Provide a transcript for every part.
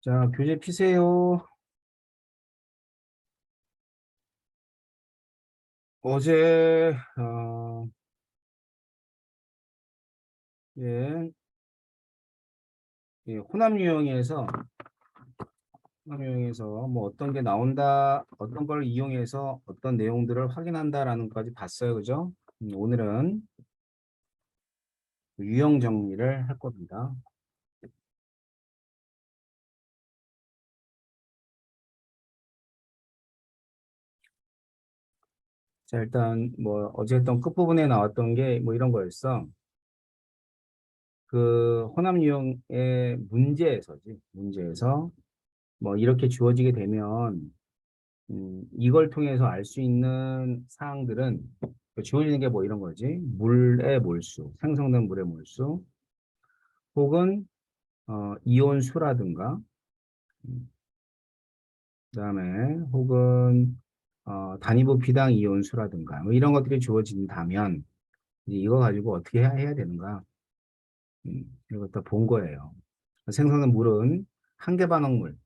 자, 교재 피세요. 어제, 예, 호남 유형에서 뭐 어떤 게 나온다, 어떤 걸 이용해서 어떤 내용들을 확인한다라는 것까지 봤어요. 그죠? 오늘은 유형 정리를 할 겁니다. 자, 일단 뭐 어제 했던 끝부분에 나왔던 게 뭐 이런 거였어. 그 호남 유형의 문제에서 뭐 이렇게 주어지게 되면 이걸 통해서 알 수 있는 사항들은 주어지는 게 뭐 이런 거지. 물의 몰수, 생성된 물의 몰수, 혹은 이온수라든가, 음, 그다음에 혹은 단위부 비당 이온수라든가 뭐 이런 것들이 주어진다면 이제 이거 가지고 어떻게 해야 되는가? 이것도 본 거예요. 생성된 물은 한계 반응물,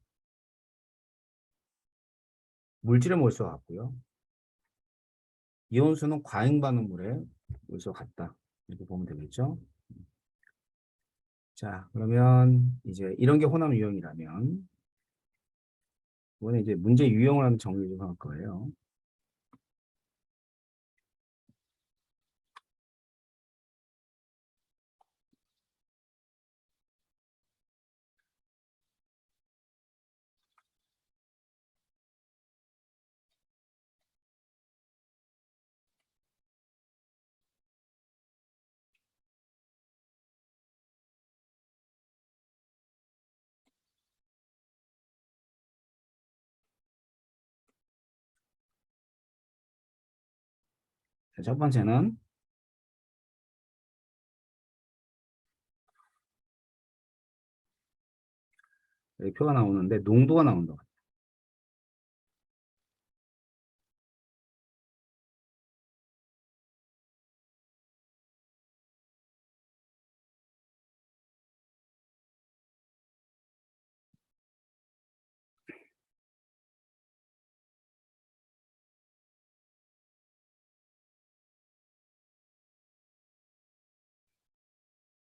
물질의 몰수와 같고요. 이온수는 과잉 반응물의 몰수와 같다. 이렇게 보면 되겠죠. 자, 그러면 이제 이런 게 호남 유형이라면, 이번에 이제 문제 유형을 한번 정리 좀 할 거예요. 자, 첫 번째는 여기 표가 나오는데 농도가 나온다.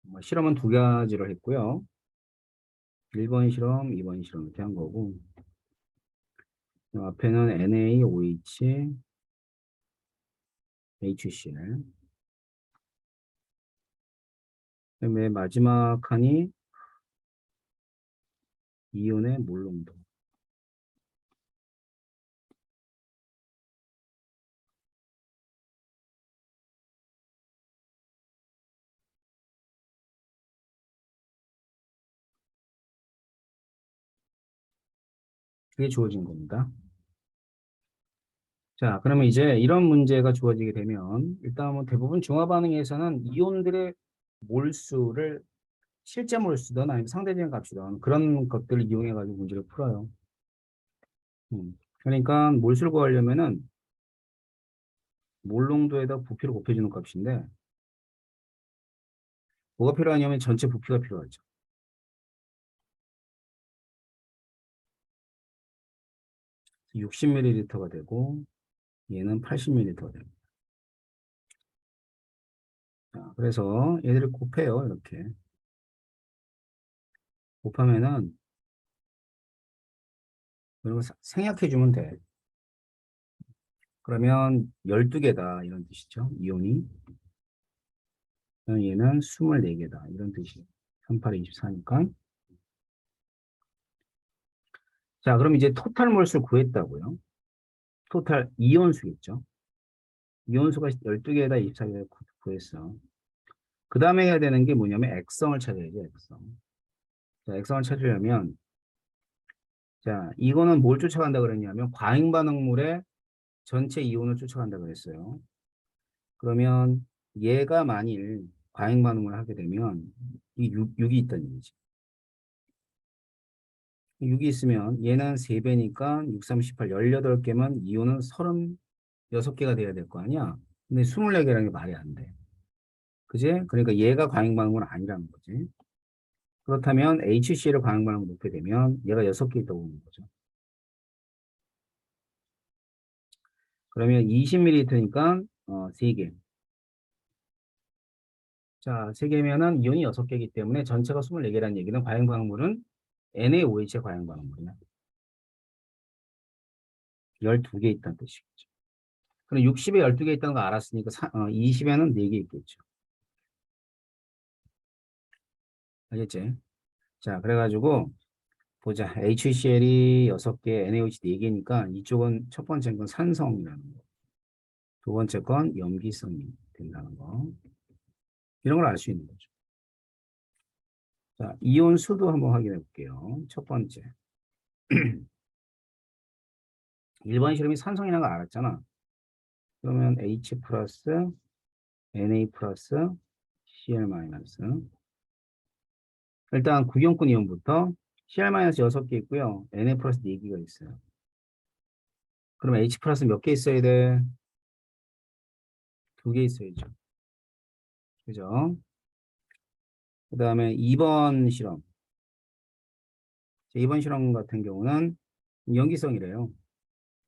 뭐 실험은 두 가지를 했고요. 1번 실험, 2번 실험 이렇게 한 거고, 앞에는 NaOH, HCl. 맨 마지막 칸이 이온의 몰 농도. 그게 주어진 겁니다. 자, 그러면 이제 이런 문제가 주어지게 되면 일단 뭐 대부분 중화 반응에서는 이온들의 몰수를 실제 몰수든 아니면 상대적인 값이든 그런 것들을 이용해 가지고 문제를 풀어요. 그러니까 몰수를 구하려면은 몰농도에다 부피를 곱해주는 값인데 뭐가 필요하냐면 전체 부피가 필요하죠. 60ml가 되고 얘는 80ml가 됩니다. 자, 그래서 얘들을 곱해요. 이렇게 곱하면은 그리고 생략해 주면 돼. 그러면 12개다 이런 뜻이죠. 이온이. 그럼 얘는 24개다 이런 뜻이에요. 38에 24니까. 자, 그럼 이제 토탈 몰수를 구했다고요. 토탈 이온수겠죠. 이온수가 12개에다 24개를 구했어. 그 다음에 해야 되는 게 뭐냐면 액성을 찾아야죠, 액성. 자, 액성을 찾으려면, 자, 이거는 뭘 쫓아간다 그랬냐면, 과잉 반응물의 전체 이온을 쫓아간다 그랬어요. 그러면 얘가 만일 과잉 반응을 하게 되면, 이 6이 있다는 얘기지. 6이 있으면 얘는 3배니까 6, 3, 18, 18개면 이온은 36개가 돼야 될 거 아니야? 근데 24개라는 게 말이 안 돼. 그지? 그러니까 얘가 과잉 반응은 아니라는 거지. 그렇다면 HCl을 과양반응을 놓게 되면 얘가 6개 있다고 보는 거죠. 그러면 20ml니까 3개. 자, 3개면은 이온이 6개이기 때문에 전체가 24개라는 얘기는 과양반응물은 NaOH의 과양반응물이야. 12개 있다는 뜻이겠죠. 그럼 60에 12개 있다는 거 알았으니까 20에는 4개 있겠죠. 알겠지? 자, 그래가지고 보자. HCl이 6개, NaOH 4개니까 이쪽은 첫 번째 건 산성이라는 거. 두 번째 건 염기성이 된다는 거. 이런 걸 알 수 있는 거죠. 자, 이온 수도 한번 확인해 볼게요. 첫 번째. 1번 실험이 산성이라는 거 알았잖아. 그러면 H 플러스, Na 플러스, Cl 마이너스. 일단 구경권 이온부터 Cl 마이너스 6개 있고요. Na 플러스 4개가 있어요. 그러면 H 플러스 몇 개 있어야 돼? 2개 있어야죠. 그죠? 그 다음에 2번 실험. 2번 실험 같은 경우는 염기성이래요.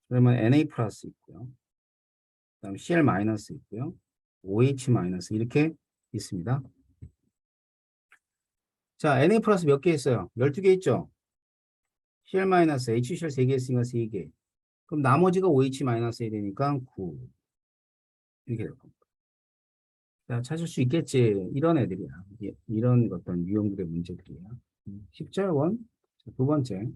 그러면 Na 플러스 있고요. 그다음 Cl 마이너스 있고요. OH 마이너스 이렇게 있습니다. 자, Na 플러스 몇 개 있어요? 12개 있죠? Cl 마이너스, HCl 3개 있으니까 3개. 그럼 나머지가 OH 마이너스 해야 되니까 9. 이렇게 될 겁니다. 자, 찾을 수 있겠지. 이런 애들이야. 이런 어떤 유형들의 문제들이야. 10절 원. 두 번째.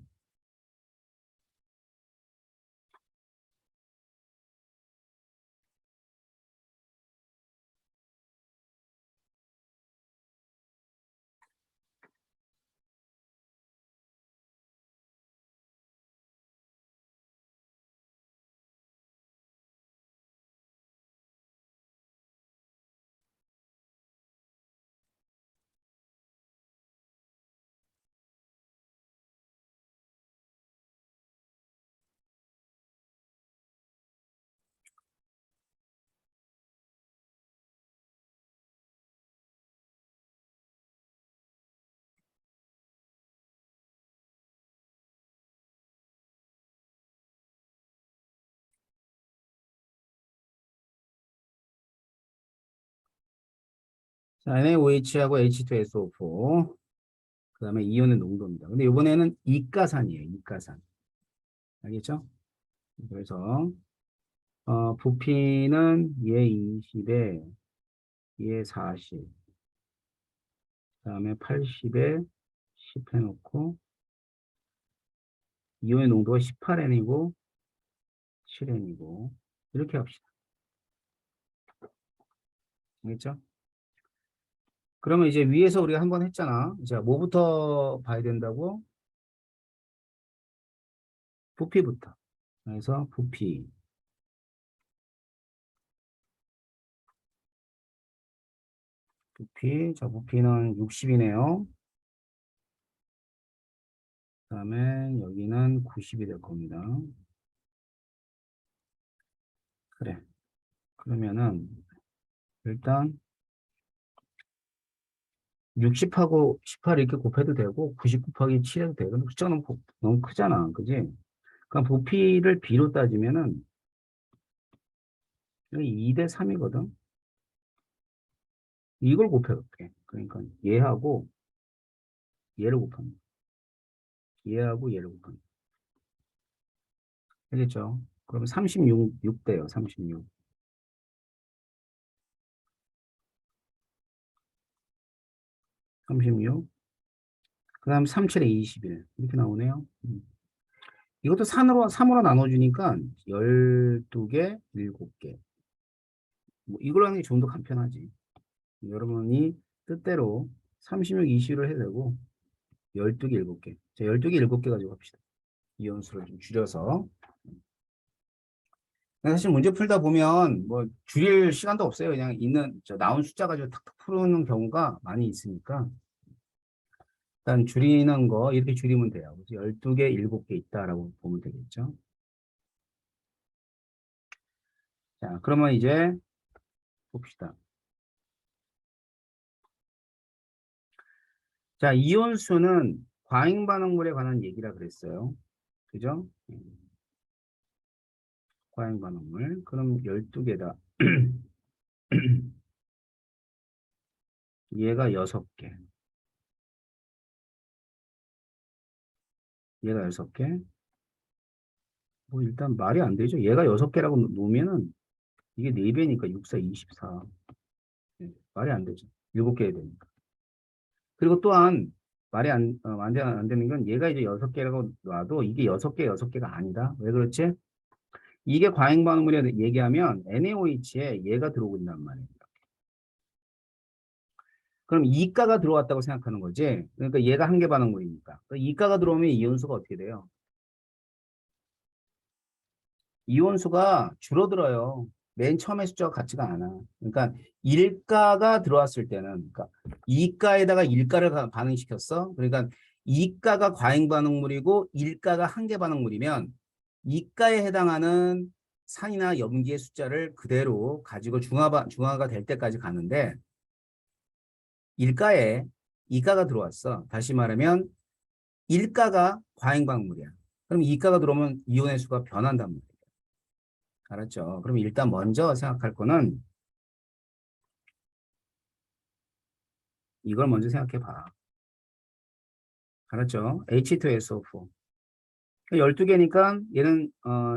자, NaOH하고 H2SO4. 그 다음에 이온의 농도입니다. 근데 이번에는 이가산이에요. 이가산. 알겠죠? 그래서 부피는 얘 20에 얘 40. 그 다음에 80에 10 해놓고 이온의 농도가 18N이고 7N이고 이렇게 합시다. 알겠죠? 그러면 이제 위에서 우리가 한 번 했잖아. 자, 뭐부터 봐야 된다고? 부피부터. 그래서 자, 부피는 60이네요. 그 다음에 여기는 90이 될 겁니다. 그래. 그러면은 일단 60하고 18 이렇게 곱해도 되고 90 곱하기 7 해도 되고 숫자가 너무 크잖아. 그지? 그럼 부피를 B로 따지면은 여기 2대 3이거든. 이걸 곱해볼게. 그러니까 얘하고 얘를 곱합니다. 얘하고 얘를 곱합니다. 알겠죠? 그럼 36 돼요. 36. 36. 그 다음 37에 21. 이렇게 나오네요. 이것도 3으로 나눠주니까 12개, 7개. 뭐 이걸로 하는 게 좀 더 간편하지. 여러분이 뜻대로 36, 20을 해도 되고 12개, 7개. 자, 12개, 7개 가지고 합시다. 이온수를 좀 줄여서. 사실 문제 풀다 보면 뭐 줄일 시간도 없어요. 그냥 나온 숫자 가지고 탁탁 푸는 경우가 많이 있으니까 일단 줄이는 거 이렇게 줄이면 돼요. 12개, 7개 있다라고 보면 되겠죠. 자, 그러면 이제 봅시다. 자, 이온수는 과잉 반응물에 관한 얘기라 그랬어요. 그죠? 과잉 반응물. 그럼 12개다. 얘가 6개. 얘가 6개. 뭐 일단 말이 안 되죠. 얘가 6개라고 놓으면은 이게 4배니까 6, 4, 24. 말이 안 되죠. 7개 해야 되니까. 그리고 또한 말이 안 되는 건 얘가 이제 6개라고 놔도 이게 6개가 아니다. 왜 그렇지? 이게 과잉 반응물에 얘기하면 NaOH에 얘가 들어오고 있단 말이에요. 그럼 이가가 들어왔다고 생각하는 거지. 그러니까 얘가 한 개 반응물이니까. 이가가 들어오면 이온수가 어떻게 돼요? 이온수가 줄어들어요. 맨 처음에 숫자가 같지가 않아. 그러니까 일가가 들어왔을 때는, 그러니까 이가에다가 일가를 반응시켰어. 그러니까 이가가 과잉 반응물이고 일가가 한 개 반응물이면 이가에 해당하는 산이나 염기의 숫자를 그대로 가지고 중화가 될 때까지 가는데 일가에 이가가 들어왔어. 다시 말하면 일가가 과잉 반응물이야. 그럼 이가가 들어오면 이온의 수가 변한단 말이야. 알았죠? 그럼 일단 먼저 생각할 거는 이걸 먼저 생각해 봐. 알았죠? H2SO4. 12개니까 얘는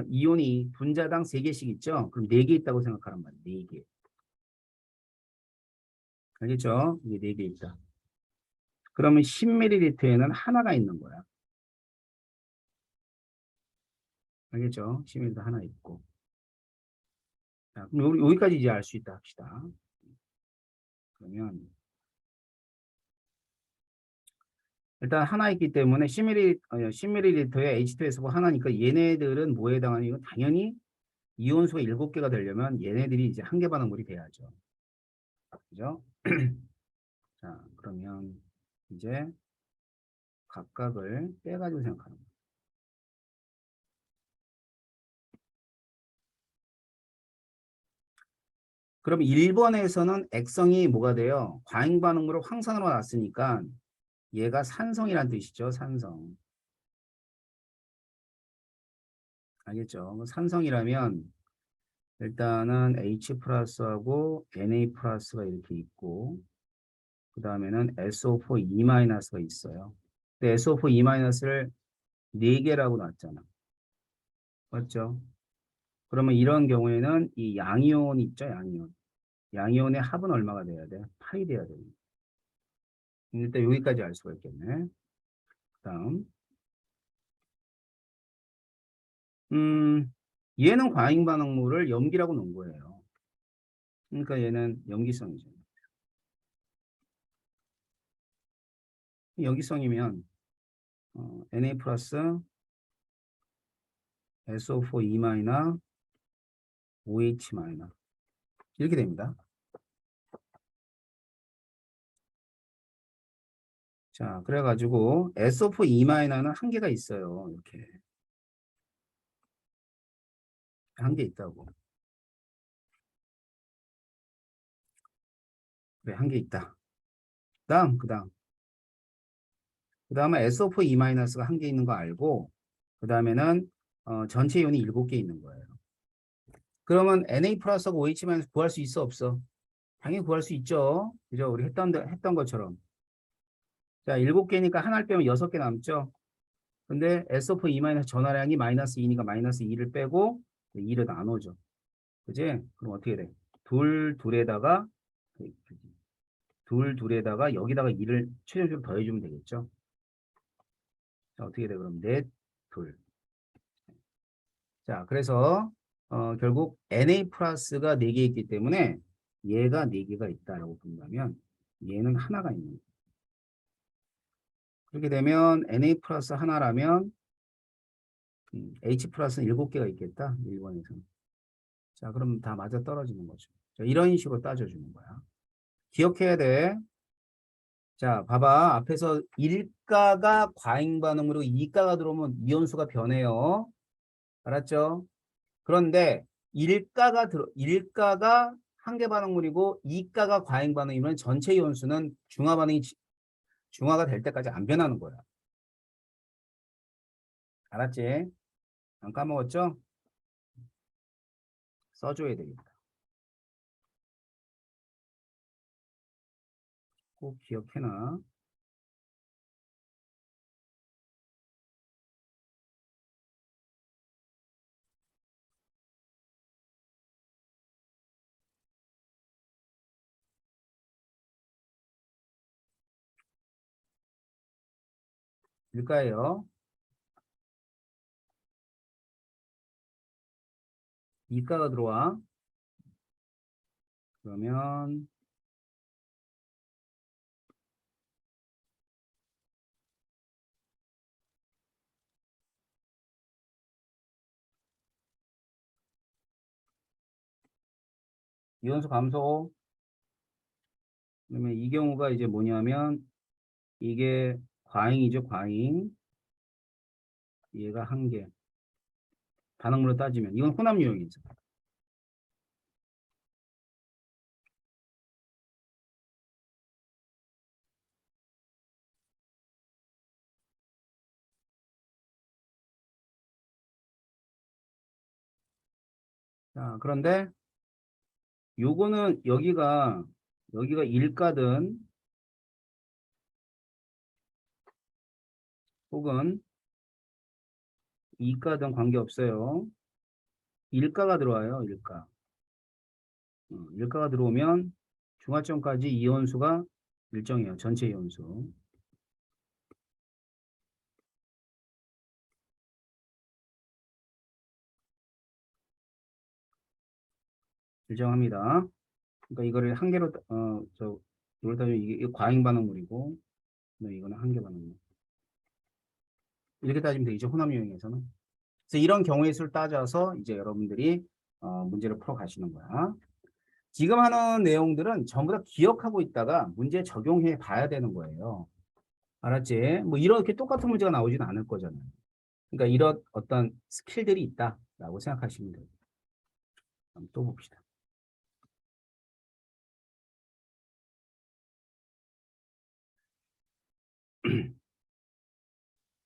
이온이 분자당 3개씩 있죠? 그럼 4개 있다고 생각하란 말이야. 4개. 알겠죠? 이게 4개 있다. 그러면 10ml에는 하나가 있는 거야. 알겠죠? 10ml 하나 있고. 자, 그럼 여기까지 이제 알 수 있다 합시다. 그러면 일단 하나 있기 때문에 10ml에 H2SO4 하나니까 얘네들은 뭐에 해당하는 이건 당연히 이온수가 7개가 되려면 얘네들이 이제 한 개 반응물이 돼야죠. 그죠? 자, 그러면 이제 각각을 빼가지고 생각하는 거예요. 그럼 1번에서는 액성이 뭐가 돼요? 과잉 반응물을 황산으로 놨으니까 얘가 산성이란 뜻이죠. 산성. 알겠죠? 산성이라면 일단은 H 플러스하고 Na 플러스가 이렇게 있고 그 다음에는 SO4 E 마이너스가 있어요. 근데 SO4 E 마이너스를 4개라고 놨잖아. 맞죠? 그러면 이런 경우에는 이 양이온 있죠, 양이온. 양이온의 합은 얼마가 돼야 돼? 8이 돼야 됩니다. 일단 여기까지 알 수가 있겠네. 그다음, 음, 얘는 과잉 반응물을 염기라고 놓은 거예요. 그러니까 얘는 염기성이죠. 염기성이면 Na 플러스 SO4 E 마이너 OH 마이너 이렇게 됩니다. 자, 그래가지고 SO4 E 마이너는 한 개가 있어요. 이렇게 한 개 있다고. 그래, 한 개 있다. 그다음에 SO4 E 마이너스가 한 개 있는 거 알고 그 다음에는 전체 이온이 7개 있는 거예요. 그러면 Na 플러스하고 OH 마이너스 구할 수 있어 없어? 당연히 구할 수 있죠. 그죠? 우리 했던 것처럼. 자, 7개니까 하나를 빼면 6개 남죠. 근데 SO4 E 마이너스 전화량이 마이너스 2니까 마이너스 2를 빼고 2를 나눠줘. 그지? 그럼 어떻게 돼? 둘에다가 둘에다가 여기다가 2를 최종적으로 더해주면 되겠죠. 자, 어떻게 돼? 그럼 넷, 둘. 자, 그래서 결국 Na 플러스가 4개 있기 때문에 얘가 4개가 있다라고 본다면 얘는 하나가 있는 거예요. 그렇게 되면 Na 플러스 하나라면 H 플러스는 7개가 있겠다. 1번에서. 자, 그럼 다 맞아 떨어지는 거죠. 자, 이런 식으로 따져주는 거야. 기억해야 돼. 자, 봐봐. 앞에서 1가가 과잉 반응으로 2가가 들어오면 이온수가 변해요. 알았죠? 그런데 일가가 한 개 반응물이고 이가가 과잉 반응이면 전체 이온수는 중화 반응이 중화가 될 때까지 안 변하는 거야. 알았지? 안 까먹었죠? 써줘야 되겠다. 꼭 기억해놔. 일까예요? 이가가 들어와. 그러면 이온수 감소. 그러면 이 경우가 이제 뭐냐면 이게 과잉이죠, 과잉. 얘가 한 개. 반응물로 따지면 이건 혼합 유형이죠. 자, 그런데 요거는 여기가 1가든 혹은 2가든 관계없어요. 일가가 들어와요, 일가. 일가가 들어오면 중화점까지 이온수가 일정해요. 전체 이온수. 일정합니다. 그러니까 이거를 한 개로, 이걸 따지면 이게 과잉 반응물이고, 이거는 한 개 반응물. 이렇게 따지면 되겠죠, 혼합 유형에서는. 그래서 이런 경우의 수를 따져서 이제 여러분들이 문제를 풀어 가시는 거야. 지금 하는 내용들은 전부 다 기억하고 있다가 문제에 적용해 봐야 되는 거예요. 알았지? 뭐 이렇게 똑같은 문제가 나오지는 않을 거잖아요. 그러니까 이런 어떤 스킬들이 있다라고 생각하시면 돼요. 한번 또 봅시다.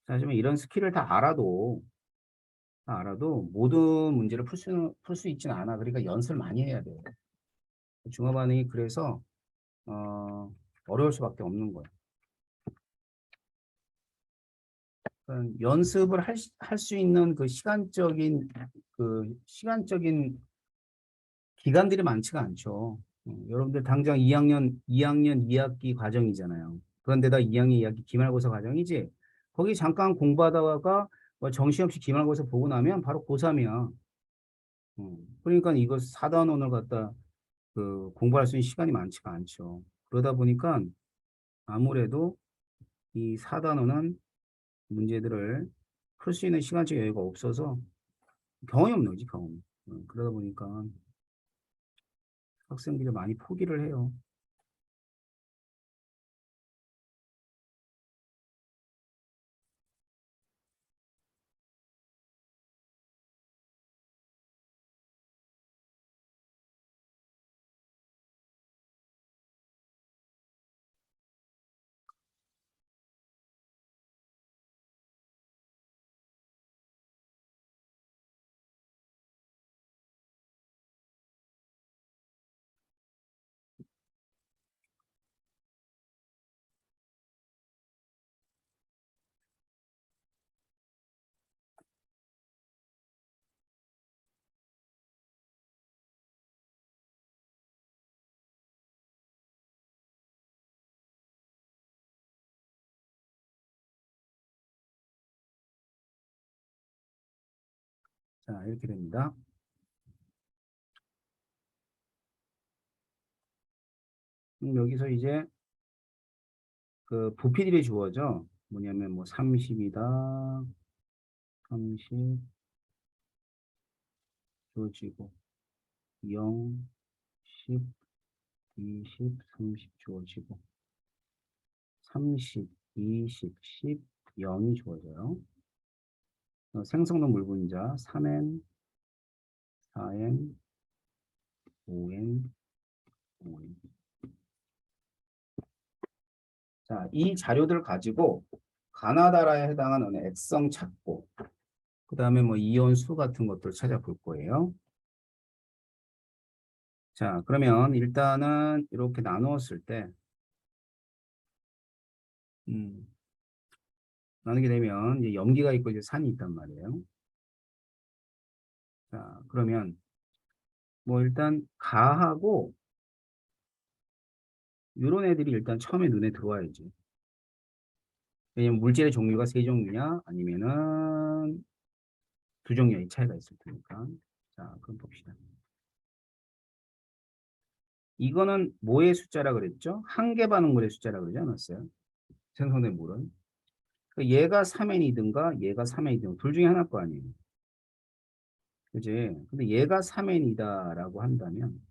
하지만 이런 스킬을 다 알아도 모든 문제를 풀 수 있지는 않아. 그러니까 연습을 많이 해야 돼요. 중화 반응이 그래서 어려울 수밖에 없는 거예요. 그러니까 연습을 할 수 있는 그 시간적인 기간들이 많지가 않죠. 여러분들 당장 2학년 2학기 과정이잖아요. 그런데다 2학년 2학기 기말고사 과정이지. 거기 잠깐 공부하다가 뭐 정신없이 기말고사 보고 나면 바로 고3이야. 그러니까 이거 4단원을 갖다 그 공부할 수 있는 시간이 많지가 않죠. 그러다 보니까 아무래도 이 4단원은 문제들을 풀 수 있는 시간적 여유가 없어서 경험이 없는 거지, 경험. 그러다 보니까 학생들이 많이 포기를 해요. 자, 이렇게 됩니다. 여기서 이제 그 부피들이 주어져. 뭐냐면 뭐 30이다. 30 주어지고 0, 10, 20, 30 주어지고 30, 20, 10, 0이 주어져요. 생성도 물분자 3n, 4n, 5n, 5n. 자, 이 자료들 가지고 가나다라에 해당하는 액성 찾고, 그 다음에 뭐 이온 수 같은 것들 찾아볼 거예요. 자, 그러면 일단은 이렇게 나누었을 때, 음, 나누게 되면 이제 염기가 있고 이제 산이 있단 말이에요. 자, 그러면 뭐 일단 가하고 이런 애들이 일단 처음에 눈에 들어와야지. 왜냐면 물질의 종류가 세 종류냐 아니면은 두 종류의 차이가 있을 테니까. 자, 그럼 봅시다. 이거는 뭐의 숫자라 그랬죠? 한계 반응물의 숫자라 그러지 않았어요? 생성된 물은. 그러니까 얘가 3n이든가 얘가 3n이든가 둘 중에 하나일 거 아니에요. 그지? 근데 얘가 3n이다라고 한다면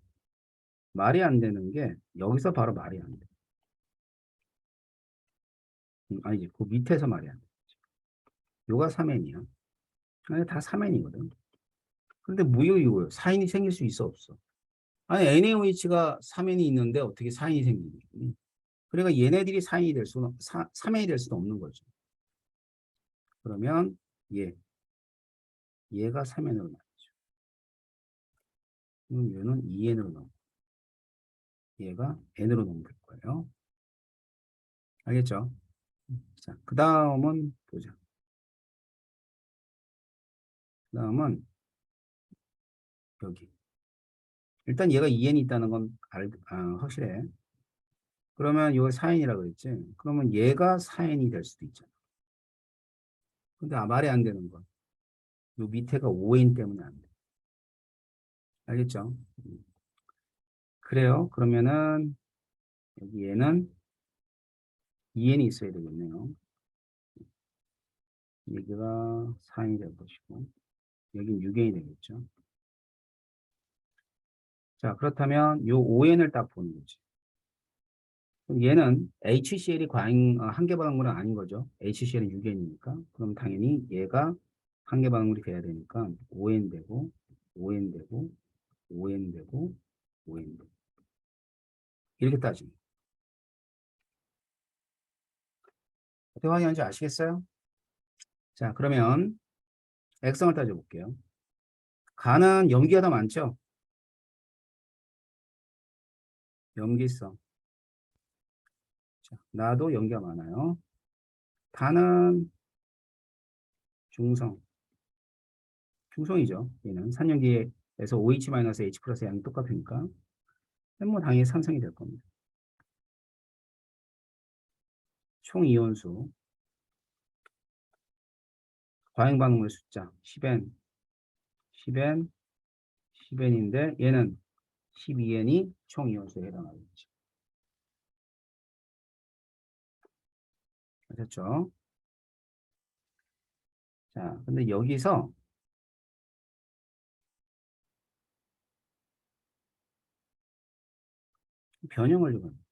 말이 안 되는 게 여기서 바로 말이 안 돼. 아니지. 그 밑에서 말이 안 돼. 요가 3n이야. 아니, 다 3n이거든. 근데 무효이고요. 4인이 생길 수 있어 없어? 아니 NaOH가 3n이 있는데 어떻게 4인이 생기니? 그러니까 얘네들이 4인이 될 수는 3n이 될 수도 없는 거죠. 그러면 얘가 3n으로 나오죠. 그럼 얘는 2n으로 나오고 얘가 n으로 넣으면 될 거예요. 알겠죠? 자, 그 다음은 보자. 그 다음은 여기. 일단 얘가 2n이 있다는 건 확실해. 그러면 이거 4n이라고 그랬지? 그러면 얘가 4n이 될 수도 있잖아. 근데 말이 안 되는 건. 요 밑에가 5n 때문에 안 돼. 알겠죠? 그래요. 그러면은 여기 얘는 2n이 있어야 되겠네요. 여기가 4n이 될 것이고 여긴 6n이 되겠죠. 자, 그렇다면 요 5n을 딱 보는 거지. 그럼 얘는 HCl이 한계 반응물은 아닌 거죠. HCl은 6n이니까. 그럼 당연히 얘가 한계 반응물이 돼야 되니까 5n 되고 5n 되고 5n 되고 5n 되고 이렇게 따집니다. 어떻게 확인하는지 아시겠어요? 자, 그러면 액성을 따져볼게요. 간은 염기가 더 많죠? 염기성. 자, 나도 염기가 많아요. 단은 중성. 중성이죠. 얘는 산염기에서 OH-H 플러스 양이 똑같으니까. 뭐 당연히 산성이 될 겁니다. 총 이온수. 과행 반응물 숫자 10n, 10n, 10n인데 얘는 12n이 총 이온수에 해당하겠죠. 아셨죠? 자, 근데 여기서 변형을 좀 해볼게요.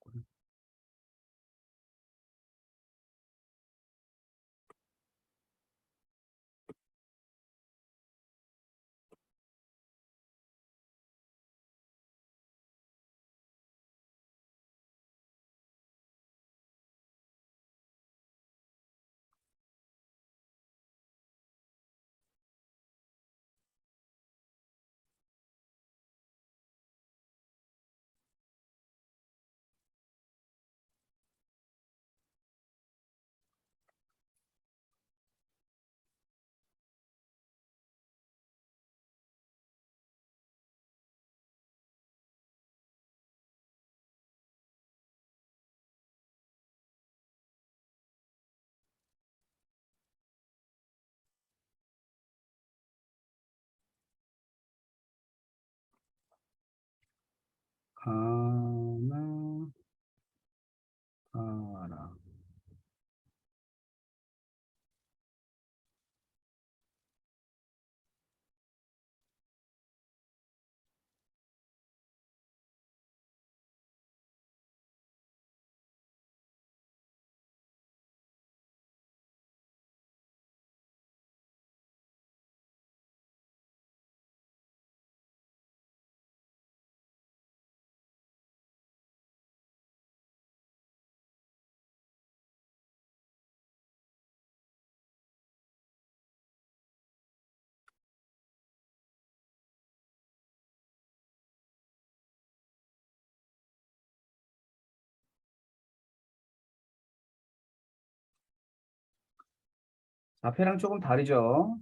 앞에랑 조금 다르죠.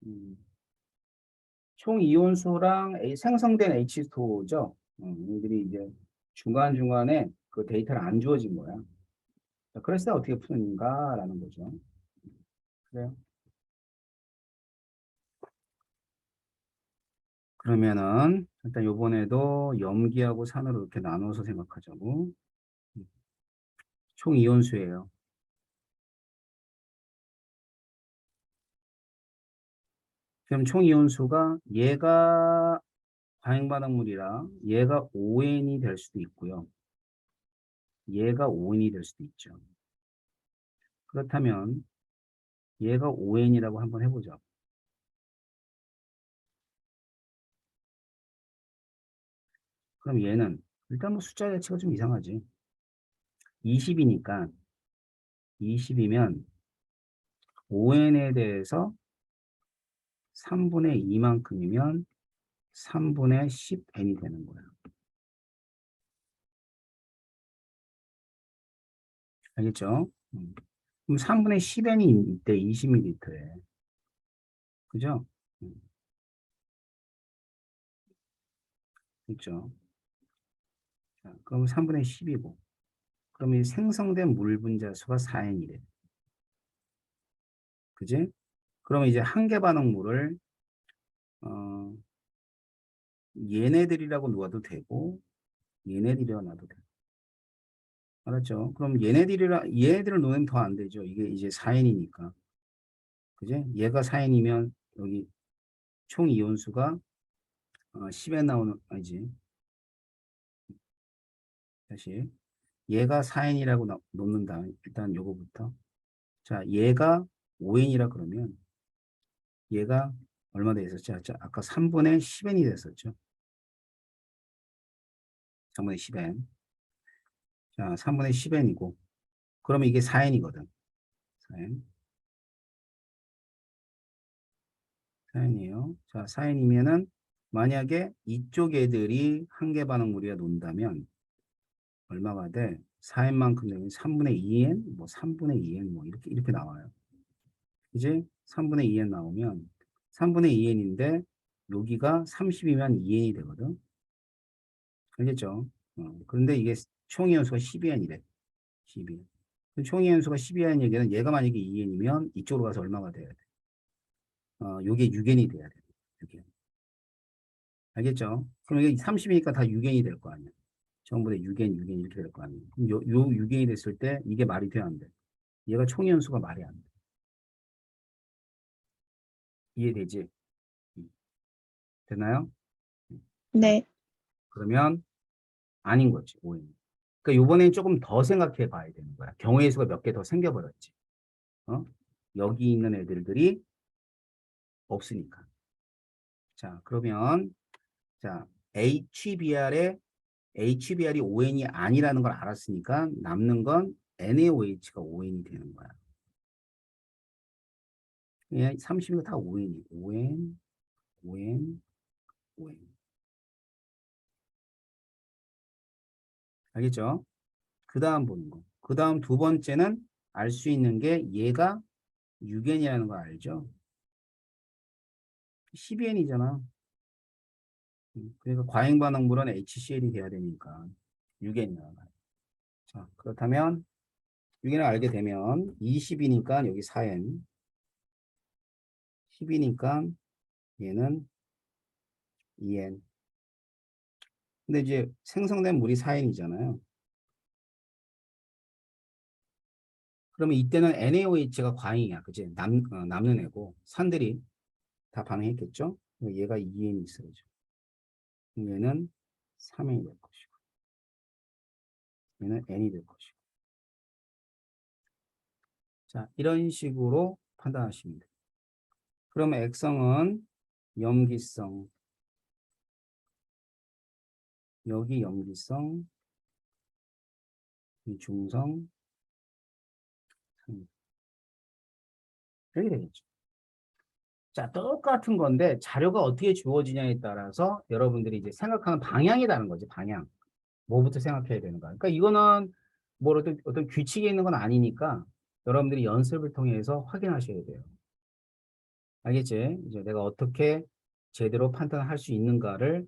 음, 총 이온수랑 생성된 H2O죠. 이들이 이제 중간중간에 그 데이터를 안 주어진 거야. 자, 그랬을 때 어떻게 푸는가라는 거죠. 그래요. 그러면은 일단 요번에도 염기하고 산으로 이렇게 나눠서 생각하자고. 총 이온수예요. 그럼 총 이온수가 얘가 과행반응물이라 얘가 ON이 될 수도 있고요. 얘가 ON이 될 수도 있죠. 그렇다면 얘가 ON이라고 한번 해보죠. 그럼 얘는 일단 뭐 숫자 자체가 좀 이상하지. 20이니까 20이면 ON에 대해서 3분의 2만큼이면 3분의 10n이 되는 거야. 알겠죠? 그럼 3분의 10n이 이때 20ml에. 그죠? 그렇죠? 자, 그럼 3분의 10이고. 그럼 이 생성된 물 분자 수가 4n이래. 그지? 그러면 이제 한계 반응물을 어, 얘네들이라고 놓아도 되고 얘네들이라고 놔도 돼. 알았죠? 그럼 얘네들을 놓으면 더 안 되죠. 이게 이제 4n이니까. 그지? 얘가 4n이면 여기 총 이온수가 10에 나오는 아니지. 다시 얘가 4n이라고 놓는다. 일단 요거부터. 자, 얘가 5n이라 그러면 얘가 얼마 돼 있었죠? 자, 아까 3분의 10n이 됐었죠. 3분의 10n. 자, 3분의 10n이고 그러면 이게 4n이거든. 4n. 4n이에요. 자, 4n이면은 만약에 이쪽 애들이 한계 반응물이라 논다면 얼마가 돼? 4n만큼 되면 3분의 2n, 뭐 3분의 2n 뭐 이렇게 나와요. 이제 3분의 2n 나오면 3분의 2n인데 여기가 30이면 2n이 되거든. 알겠죠? 그런데 이게 총이연수가 12n이래. 12n. 총이연수가 12n 얘기는 얘가 만약에 2n이면 이쪽으로 가서 얼마가 돼야 돼? 요게 6n이 돼야 돼. 6n. 알겠죠? 그럼 이게 30이니까 다 6n이 될 거 아니야. 전부 다 6n, 6n 이렇게 될 거 아니야. 그럼 요 6n이 됐을 때 이게 말이 돼, 안 돼? 얘가 총이연수가 말이 안 돼. 이해되지? 음. 되나요? 자, 네. 그러면 아닌 거지, 오해는. 그러니까 요번엔 조금 더 생각해 봐야 되는 거야. 경우의 수가 몇 개 더 생겨버렸지. 어? 여기 있는 애들이 없으니까. 자, 그러면, 자, HBr이 ON이 아니라는 걸 알았으니까 남는 건 NaOH가 ON이 되는 거야. 예, 30이가 다 ON이. ON, ON, ON. 알겠죠? 그 다음 보는 거. 그 다음 두 번째는 알 수 있는 게 얘가 6n이라는 거 알죠? 12n이잖아. 그러니까 과행 반응물은 HCl이 돼야 되니까 6n이야. 자, 그렇다면 6n을 알게 되면 20이니까 여기 4n, 10이니까 얘는 2n. 근데 이제 생성된 물이 4n이잖아요. 그러면 이때는 NaOH가 과잉이야. 그지? 남는 애고 산들이 다 반응했겠죠? 얘가 2n이 있어야죠. 얘는 3n이 될 것이고 얘는 n이 될 것이고. 자, 이런 식으로 판단하시면 돼요. 그러면 액성은 염기성, 여기 염기성, 이 중성, 이렇게 되겠죠. 자, 똑같은 건데 자료가 어떻게 주어지냐에 따라서 여러분들이 이제 생각하는 방향이 다른 거지, 방향. 뭐부터 생각해야 되는가. 그러니까 이거는 뭐 어떤 규칙이 있는 건 아니니까 여러분들이 연습을 통해서 확인하셔야 돼요. 알겠지? 이제 내가 어떻게 제대로 판단할 수 있는가를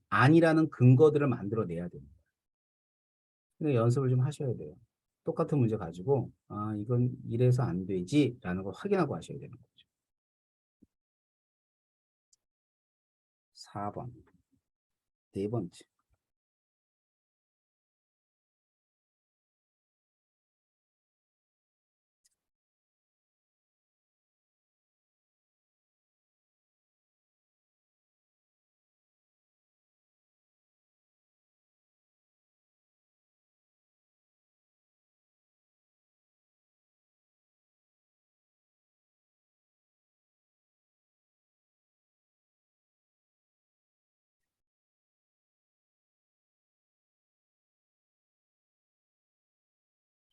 아니라는 근거들을 만들어내야 됩니다. 근데 연습을 좀 하셔야 돼요. 똑같은 문제 가지고 이건 이래서 안 되지라는 걸 확인하고 하셔야 되는 거죠. 4번. 네 번째.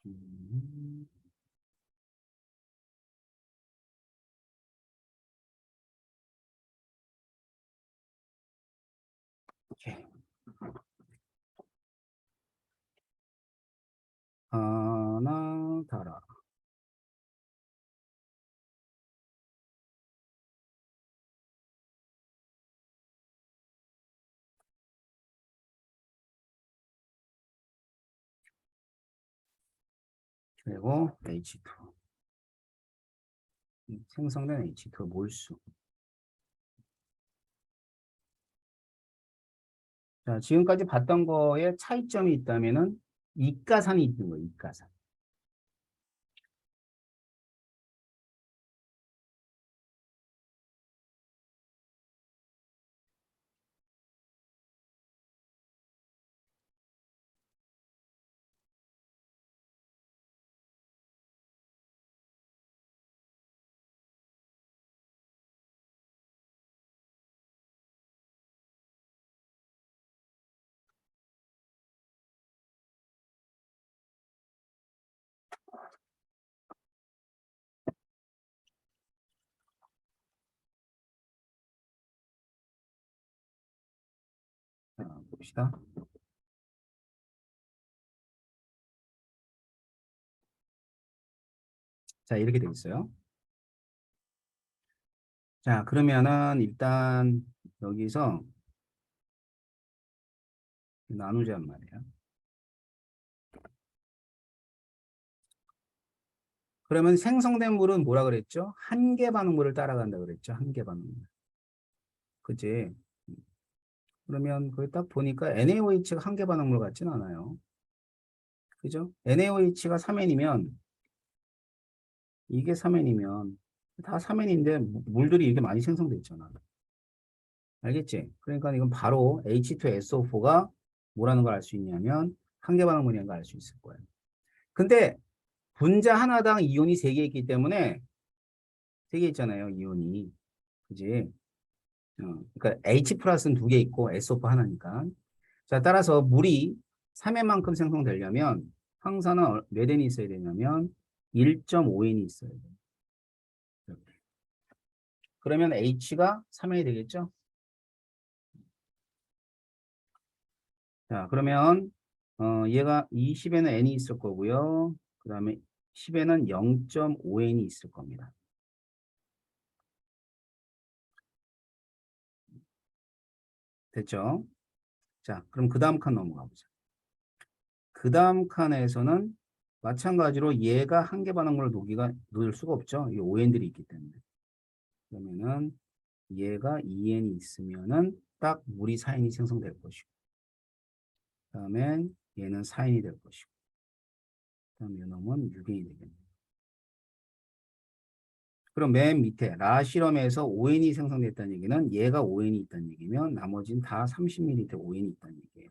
음, 오케이. 하나 달아. 그리고 H2. 생성된 H2 몰수. 자, 지금까지 봤던 거에 차이점이 있다면은 이가산이 있는 거예요. 이가산. 자, 봅시다. 자, 이렇게 돼 있어요. 자, 그러면은 일단 여기서 나누자는 말이에요. 그러면 생성된 물은 뭐라 그랬죠? 한계 반응물을 따라간다 그랬죠? 한계 반응물. 그치? 그러면 거기 딱 보니까 NaOH가 한계 반응물 같진 않아요. 그죠? NaOH가 3N이면 이게 3N이면 다 3N인데 물들이 이렇게 많이 생성돼 있잖아. 알겠지? 그러니까 이건 바로 H2SO4가 뭐라는 걸 알 수 있냐면 한계 반응물이라는 걸 알 수 있을 거예요. 근데 분자 하나당 이온이 3개 있기 때문에 3개 있잖아요, 이온이. 그지? 그러니까 H 플러스는 2개 있고 SO4 하나니까. 자, 따라서 물이 3N만큼 생성되려면 항산은 몇 N이 있어야 되냐면 1.5N이 있어야 돼요. 이렇게. 그러면 H가 3N이 되겠죠? 자, 그러면 얘가 20에는 N이 있을 거고요. 그 다음에 10에는 0.5N이 있을 겁니다. 됐죠? 자, 그럼 그 다음 칸 넘어가 보자. 그 다음 칸에서는 마찬가지로 얘가 한계 반응물을 녹일 수가 없죠. 이 ON들이 있기 때문에. 그러면은 얘가 2N이 있으면은 딱 물이 4N이 생성될 것이고, 그 다음에 얘는 4N이 될 것이고, 그 다음에 이놈은 6N이 되겠네. 그럼 맨 밑에 라 실험에서 ON이 생성됐다는 얘기는 얘가 ON이 있다는 얘기면 나머지는 다 30ml ON이 있다는 얘기예요.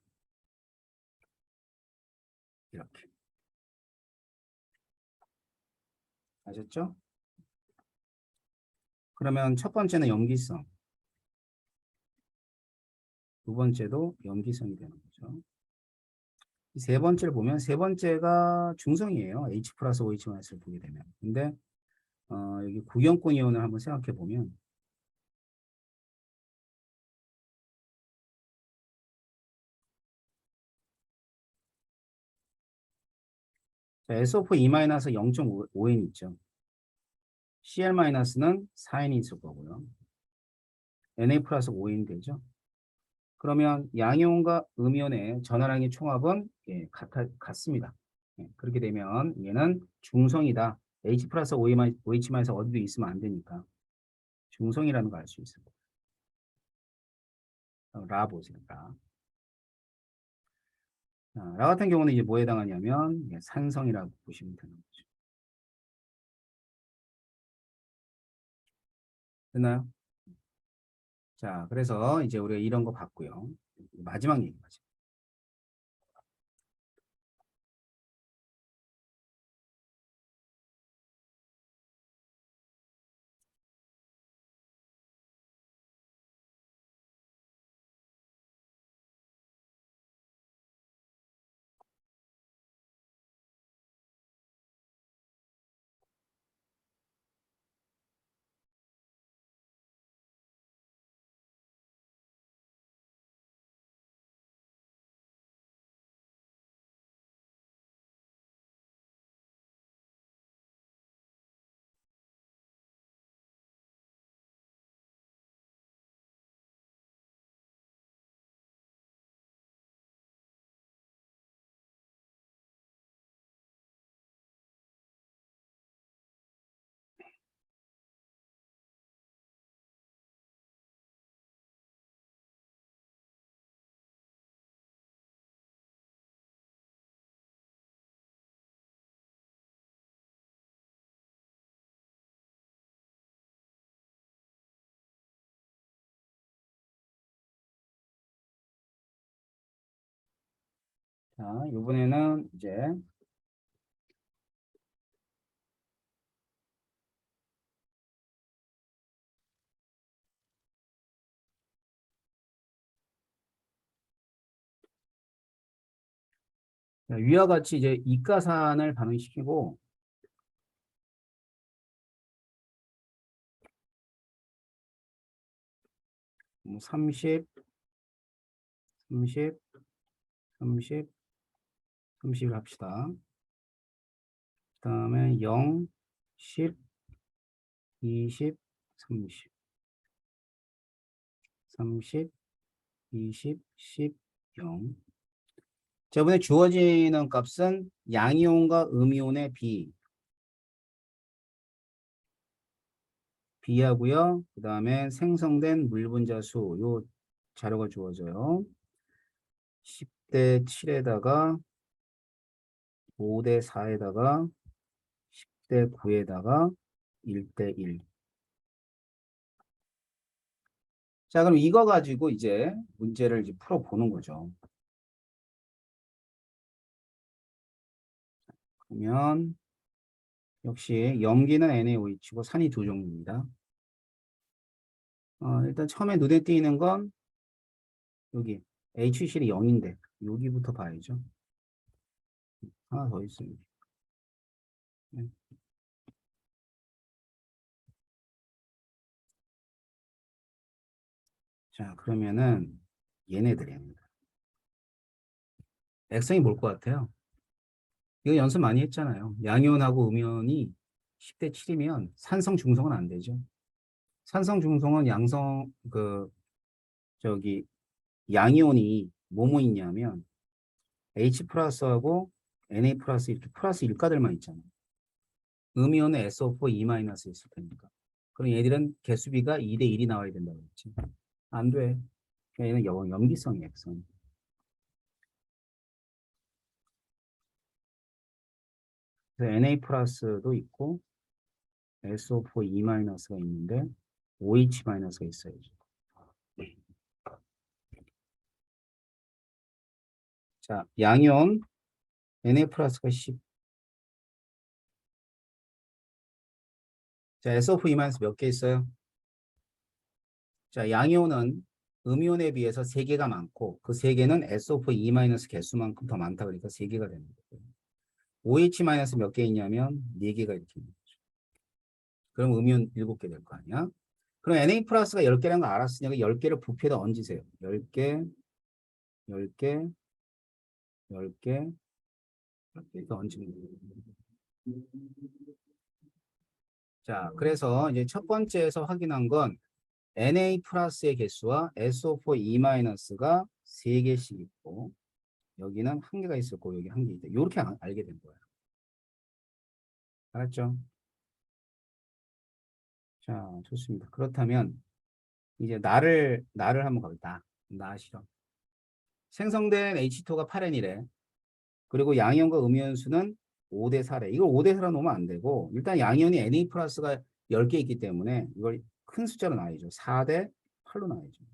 이렇게. 아셨죠? 그러면 첫 번째는 염기성, 두 번째도 염기성이 되는 거죠. 세 번째를 보면 세 번째가 중성이에요. H 플러스 OH 마이너스를 보게 되면. 근데 여기 구경권 이온을 한번 생각해 보면 자, SO4 0.5N 있죠. Cl-는 4N이 있을 거고요. Na 플러스 5N 되죠. 그러면 양이온과 음이온의 전화량의 총합은 예, 같습니다. 예, 그렇게 되면 얘는 중성이다. H 플러스 OH만에서 어디도 있으면 안 되니까 중성이라는 걸 알 수 있습니다. 라 보세요. 라. 자, 라 같은 경우는 이제 뭐에 해당하냐면 예, 산성이라고 보시면 되는 거죠. 됐나요? 자, 그래서 이제 우리가 이런 거 봤고요. 마지막 얘기까지. 자, 이번에는 이제 위와 같이 이제 이가산을 반응시키고 30, 30, 30, 30을 합시다. 그 다음에 0, 10, 20, 30, 30, 20, 10, 0. 자, 이번에 주어지는 값은 양이온과 음이온의 B하고요. 그 다음에 생성된 물 분자 수, 요 자료가 주어져요. 10대 7에다가 5대 4에다가 10대 9에다가 1대 1. 자, 그럼 이거 가지고 이제 문제를 이제 풀어보는 거죠. 그러면 역시 염기는 NaOH고 산이 두 종류입니다. 일단 처음에 눈에 띄는 건 여기 HCl이 0인데 여기부터 봐야죠. 하나 더 있습니다. 네. 자, 그러면은 얘네들입니다. 액성이 뭘 것 같아요? 이거 연습 많이 했잖아요. 양이온하고 음이온이 10대 7이면 산성 중성은 안 되죠. 산성 중성은 양성 저기 양이온이 뭐뭐 있냐면 H 플러스하고 Na 플러스 이렇게 플러스 일가들만 있잖아요. 음이온은 SO4 E 마이너스 있을 테니까. 그럼 얘들은 개수비가 2대 1이 나와야 된다고 했지. 안 돼. 얘는 염기성이 액성. 그래서 Na 플러스도 있고 SO4 E 마이너스가 있는데 OH 마이너스가 있어야죠. 자, 양이온 Na 플러스가 10. 자, SO4 E 마이너스 몇 개 있어요? 자, 양이온은 음이온에 비해서 3개가 많고 그 3개는 SO4 E 마이너스 개수만큼 더 많다 그러니까 3개가 되는 거예요. OH 마이너스 몇 개 있냐면 4개가 이렇게 있는 거죠. 그럼 음이온 7개 될 거 아니야? 그럼 Na 플러스가 10개라는 거 알았으니까 10개를 부피에다 얹으세요. 10개, 10개, 10개, 이렇게 얹으면 돼요. 자, 그래서 이제 첫 번째에서 확인한 건 Na 플러스의 개수와 SO4 E 마이너스가 3개씩 있고, 여기는 1개가 있었고, 여기 1개 있다. 이렇게 알게 된 거예요. 알았죠? 자, 좋습니다. 그렇다면, 이제 나를 한번 가볼까? 나 실험. 생성된 H2가 8N이래. 그리고 양이온과 음이온수는 5대 4래. 이걸 5대 4로 놓으면 안 되고, 일단 양이온이 Na 플러스가 10개 있기 때문에 이걸 큰 숫자로 나뉘죠. 4대 8로 나뉘죠.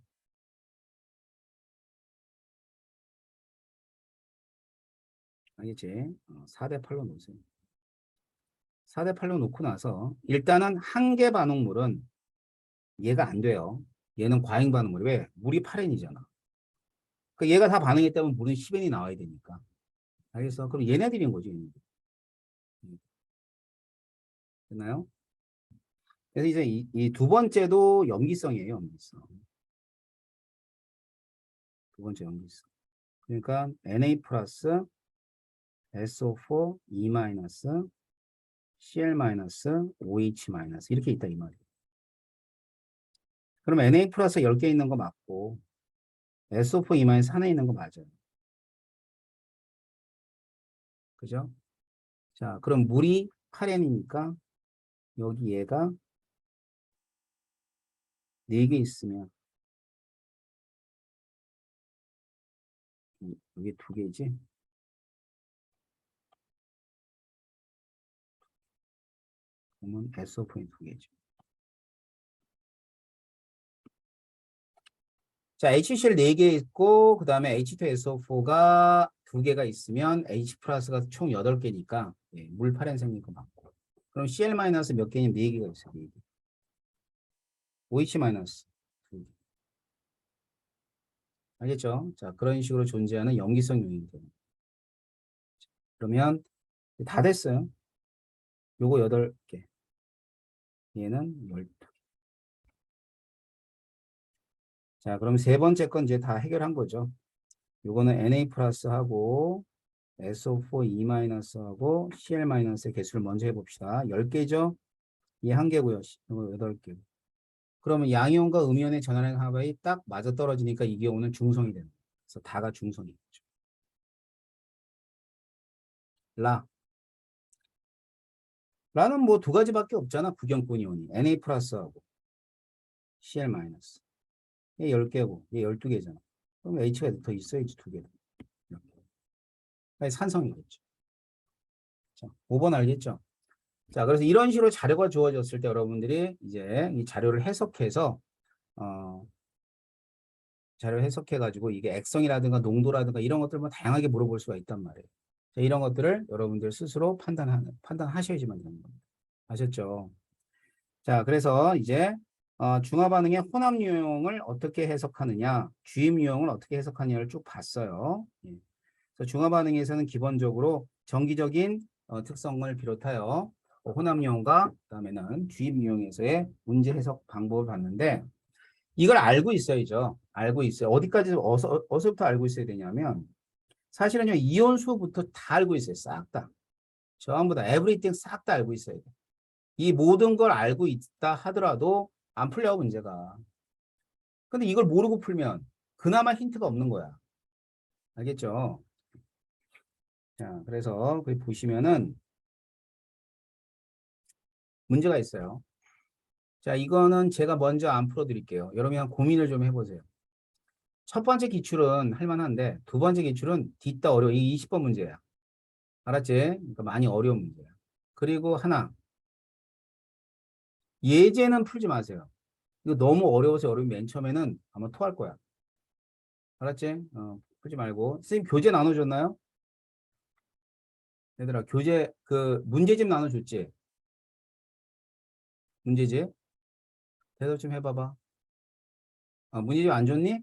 알겠지? 4대 8로 놓으세요. 4대 8로 놓고 나서 일단은 한 개 반응물은 얘가 안 돼요. 얘는 과잉 반응물이 왜? 물이 8N이잖아. 그 얘가 다 반응했다면 물은 10N이 나와야 되니까. 알겠어? 그럼 얘네들인 거지. 얘네들. 됐나요? 그래서 이제 이 두 번째도 염기성이에요. 염기성. 두 번째 염기성. 그러니까 Na 플러스 SO4 E 마이너스 Cl 마이너스 OH 마이너스 이렇게 있다 이 말이에요. 그럼 Na 플러스 10개 있는 거 맞고 SO4 E 마이너스 하나 있는 거 맞아요. 그죠? 자, 그럼 물이 8N이니까 여기 얘가 4개 있으면 여기 2개지? 그러면 SO4이 2개죠. 자, HCl 4개 있고 그 다음에 H2SO4가 2개가 있으면 H 플러스가 총 8개니까 예, 물 8N 생긴 거 맞고 그럼 Cl 마이너스 몇 개냐면 4개가 있어요. 4개. OH 마이너스 2개. 알겠죠? 자, 그런 식으로 존재하는 염기성 용이들. 그러면 다 됐어요. 요거 8개. 얘는 12개. 자, 그럼 세 번째 건 이제 다 해결한 거죠. 요거는 Na 플러스 하고 SO4 E 마이너스 하고 Cl 마이너스의 개수를 먼저 해봅시다. 10개죠? 이 1개고요. 요거 8개. 그러면 양이온과 음이온의 전환의 합이 딱 맞아 떨어지니까 이 경우는 중성이 되는 거예요. 그래서 다가 중성이죠. 라. 라는 뭐 두 가지밖에 없잖아. 구경꾼 이온이. Na 플러스하고 Cl 마이너스. 얘 10개고 얘 12개잖아. 그럼 H가 더 있어야지 2개. 이렇게. 산성이겠죠. 자, 5번 알겠죠? 자, 그래서 이런 식으로 자료가 주어졌을 때 여러분들이 이제 이 자료를 해석해서 어, 자료 해석해가지고 이게 액성이라든가 농도라든가 이런 것들 뭐 다양하게 물어볼 수가 있단 말이에요. 자, 이런 것들을 여러분들 스스로 판단하셔야지만 되는 겁니다. 아셨죠? 자, 그래서 이제 중화 반응의 혼합 유형을 어떻게 해석하느냐, 주입 유형을 어떻게 해석하느냐를 쭉 봤어요. 예. 그래서 중화 반응에서는 기본적으로 정기적인 특성을 비롯하여 혼합 유형과 그다음에는 주입 유형에서의 문제 해석 방법을 봤는데 이걸 알고 있어야죠. 알고 있어요. 어디까지 어디서부터 알고 있어야 되냐면 사실은요 이온수부터 다 알고 있어요. 싹 다. 전부 다 에브리띵 싹 다 알고 있어야 돼. 이 모든 걸 알고 있다 하더라도 안 풀려 문제가. 근데 이걸 모르고 풀면 그나마 힌트가 없는 거야. 알겠죠? 자, 그래서 거기 보시면은 문제가 있어요. 자, 이거는 제가 먼저 안 풀어드릴게요. 여러분이 한 고민을 좀 해보세요. 첫 번째 기출은 할만한데 두 번째 기출은 뒤따 어려워. 이 20번 문제야. 알았지? 그러니까 많이 어려운 문제야. 그리고 하나, 예제는 풀지 마세요. 이거 너무 어려워서 여러분 맨 처음에는 아마 토할 거야. 알았지? 풀지 말고. 선생님 교재 나눠줬나요? 얘들아, 교재, 문제집 나눠줬지? 문제집? 대답 좀 해봐봐. 문제집 안 줬니?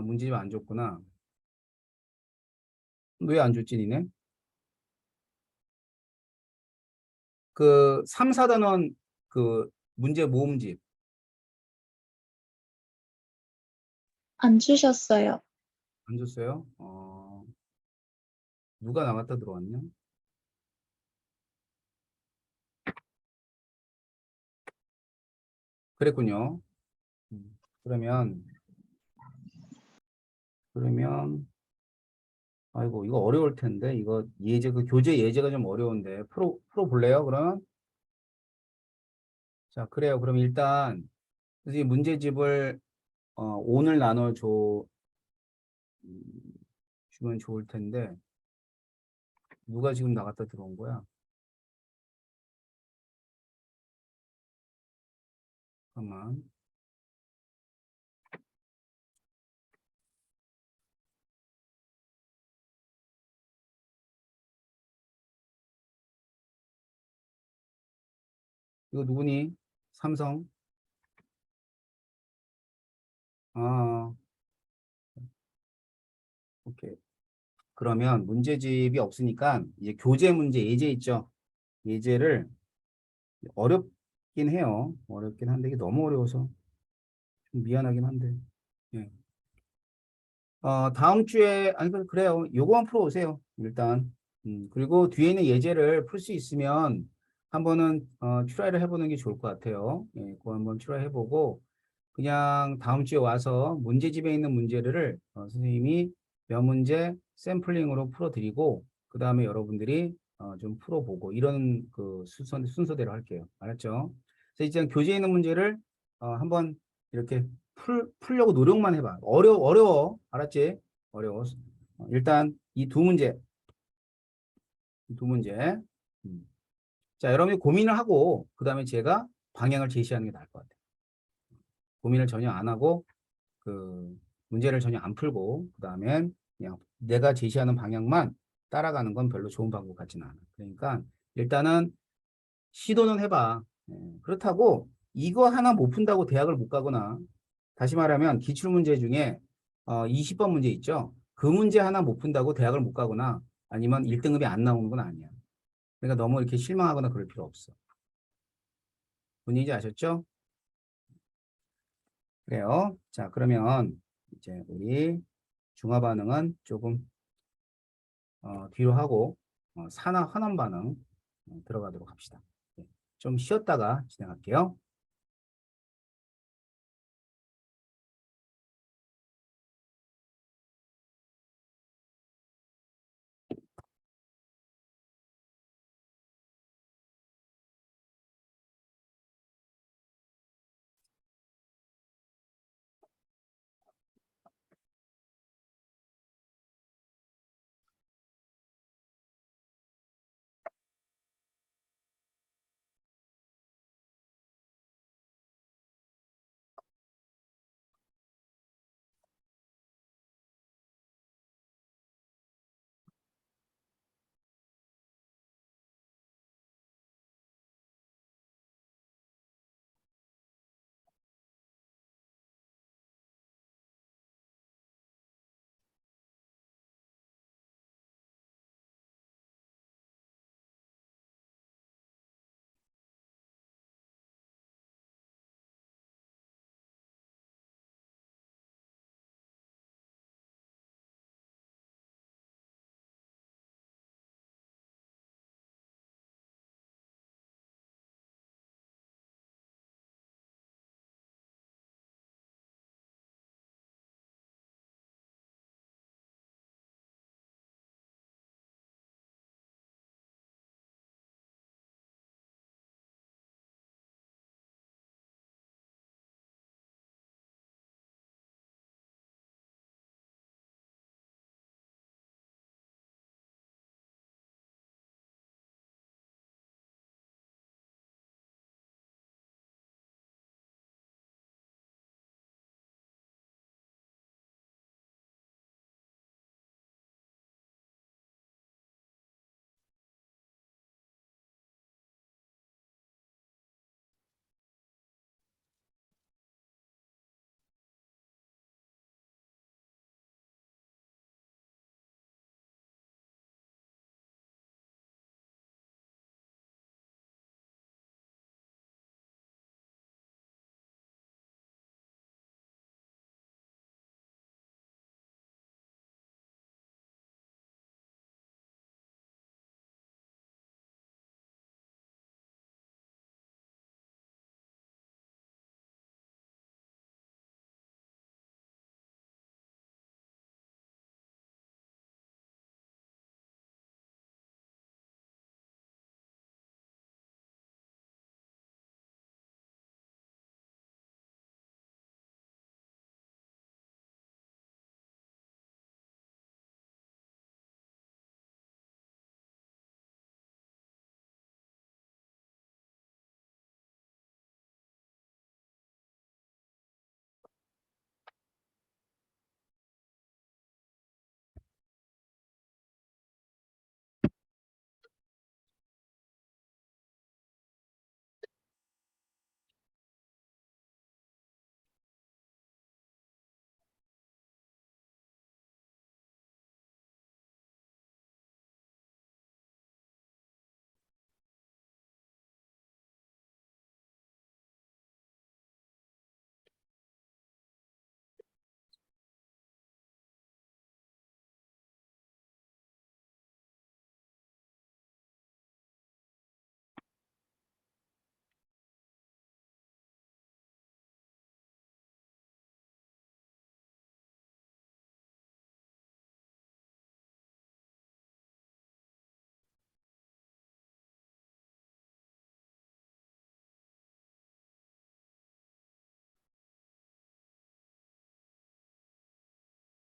문제집 안 줬구나. 왜 안 줬지, 니네? 3, 4단원 문제 모음집. 안 주셨어요. 안 줬어요? 누가 나갔다 들어왔냐? 그랬군요. 그러면, 그러면, 아이고, 이거 어려울 텐데, 이거 예제, 그 교재 예제가 좀 어려운데, 풀어 볼래요, 그러면? 자, 그래요. 그럼 일단, 선생님 문제집을, 오늘 음, 주면 좋을 텐데, 누가 지금 나갔다 들어온 거야? 잠깐만. 이거 누구니? 삼성? 아, 오케이. 그러면 문제집이 없으니까, 이제 교재 문제, 예제 있죠? 예제를 어렵긴 해요. 어렵긴 한데, 이게 너무 어려워서 좀 미안하긴 한데. 예. 다음 주에, 아니, 그래요. 요거만 풀어오세요. 일단. 그리고 뒤에 있는 예제를 풀 수 있으면 한번은, 트라이를 해보는 게 좋을 것 같아요. 예, 그거 한번 트라이 해보고, 그냥 다음 주에 와서 문제집에 있는 문제를, 선생님이 몇 문제 샘플링으로 풀어드리고, 그 다음에 여러분들이, 좀 풀어보고, 이런 그 순서대로 할게요. 알았죠? 그래서 이제 교재에 있는 문제를, 한번 이렇게 풀려고 노력만 해봐. 어려워. 알았지? 어려워. 일단 이 두 문제, 이 두 문제. 음. 자, 여러분이 고민을 하고, 그 다음에 제가 방향을 제시하는 게 나을 것 같아요. 고민을 전혀 안 하고, 그, 문제를 전혀 안 풀고, 그 다음엔 그냥 내가 제시하는 방향만 따라가는 건 별로 좋은 방법 같지는 않아. 그러니까 일단은 시도는 해봐. 예, 그렇다고 이거 하나 못 푼다고 대학을 못 가거나, 다시 말하면 기출문제 중에 20번 문제 있죠. 그 문제 하나 못 푼다고 대학을 못 가거나 아니면 1등급이 안 나오는 건 아니야. 그러니까 너무 이렇게 실망하거나 그럴 필요 없어. 분위기 아셨죠? 그래요. 자, 그러면 이제 우리 중화 반응은 조금 뒤로 하고 산화 환원 반응 들어가도록 합시다. 네, 좀 쉬었다가 진행할게요.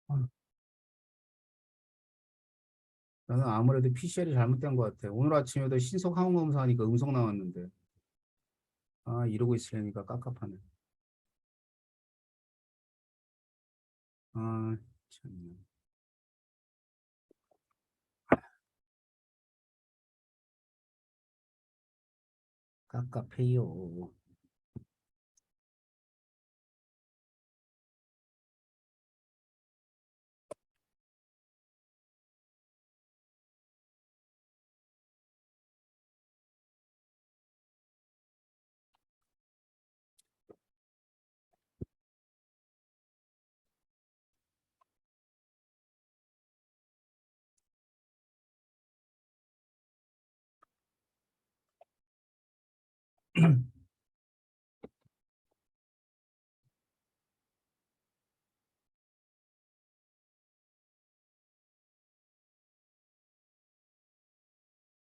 아, 나는 아무래도 PCR이 잘못된 것 같아. 오늘 아침에도 신속 항원 검사하니까 음성 나왔는데. 아, 이러고 있으려니까 깝깝하네. 아, 참. 깝깝해요.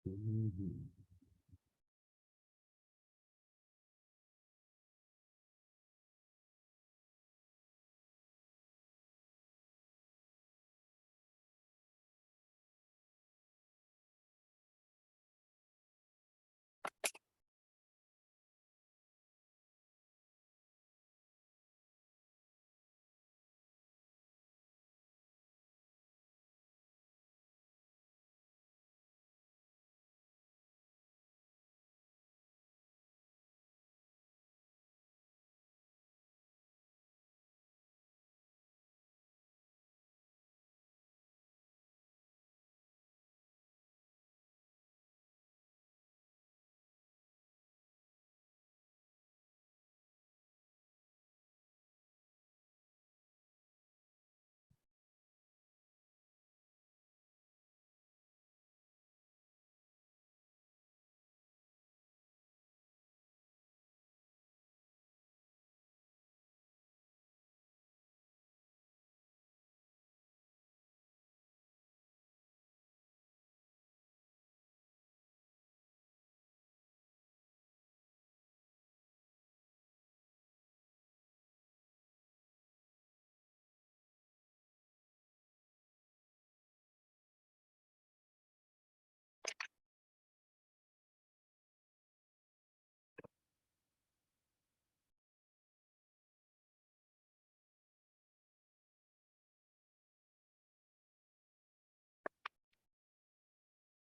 음.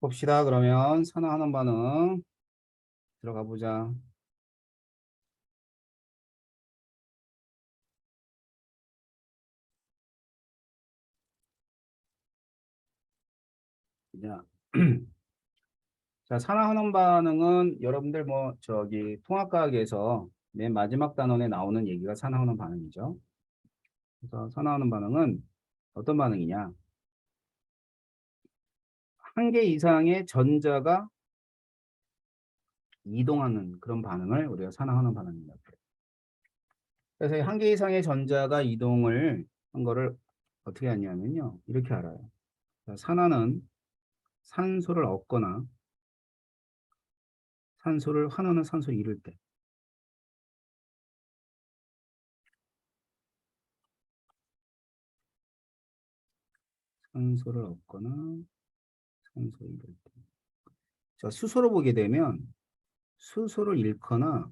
봅시다. 그러면 산화하는 반응 들어가 보자. 자, 자, 산화하는 반응은 여러분들 뭐 저기 통합과학에서 맨 마지막 단원에 나오는 얘기가 산화하는 반응이죠. 그래서 산화하는 반응은 어떤 반응이냐? 한 개 이상의 전자가 이동하는 그런 반응을 우리가 산화하는 반응입니다. 그래서 한 개 이상의 전자가 이동을 한 거를 어떻게 하냐면요. 이렇게 알아요. 자, 산화는 산소를 얻거나 산소를 환원은 산소를 잃을 때 산소를 얻거나 산소를 잃을 때. 자, 수소로 보게 되면 수소를 잃거나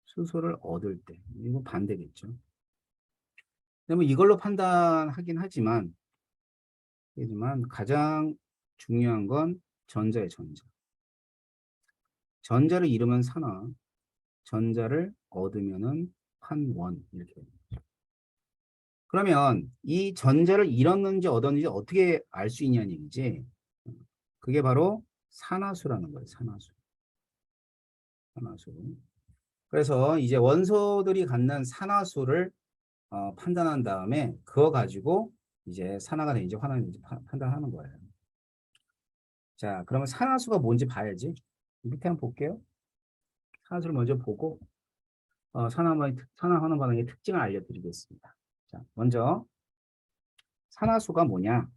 수소를 얻을 때. 이거 반대겠죠. 뭐 이걸로 판단하긴 하지만 가장 중요한 건 전자의 전자. 전자를 잃으면 산화, 전자를 얻으면은 환원 이렇게 됩니다. 그러면 이 전자를 잃었는지 얻었는지 어떻게 알 수 있냐는 얘기지. 그게 바로 산화수라는 거예요. 산화수. 산화수. 그래서 이제 원소들이 갖는 산화수를 판단한 다음에 그거 가지고 이제 산화가 되는지 환원인지 판단하는 거예요. 자, 그러면 산화수가 뭔지 봐야지. 밑에 한번 볼게요. 산화수를 먼저 보고 산화하는 반응의 특징을 알려드리겠습니다. 자, 먼저 산화수가 뭐냐?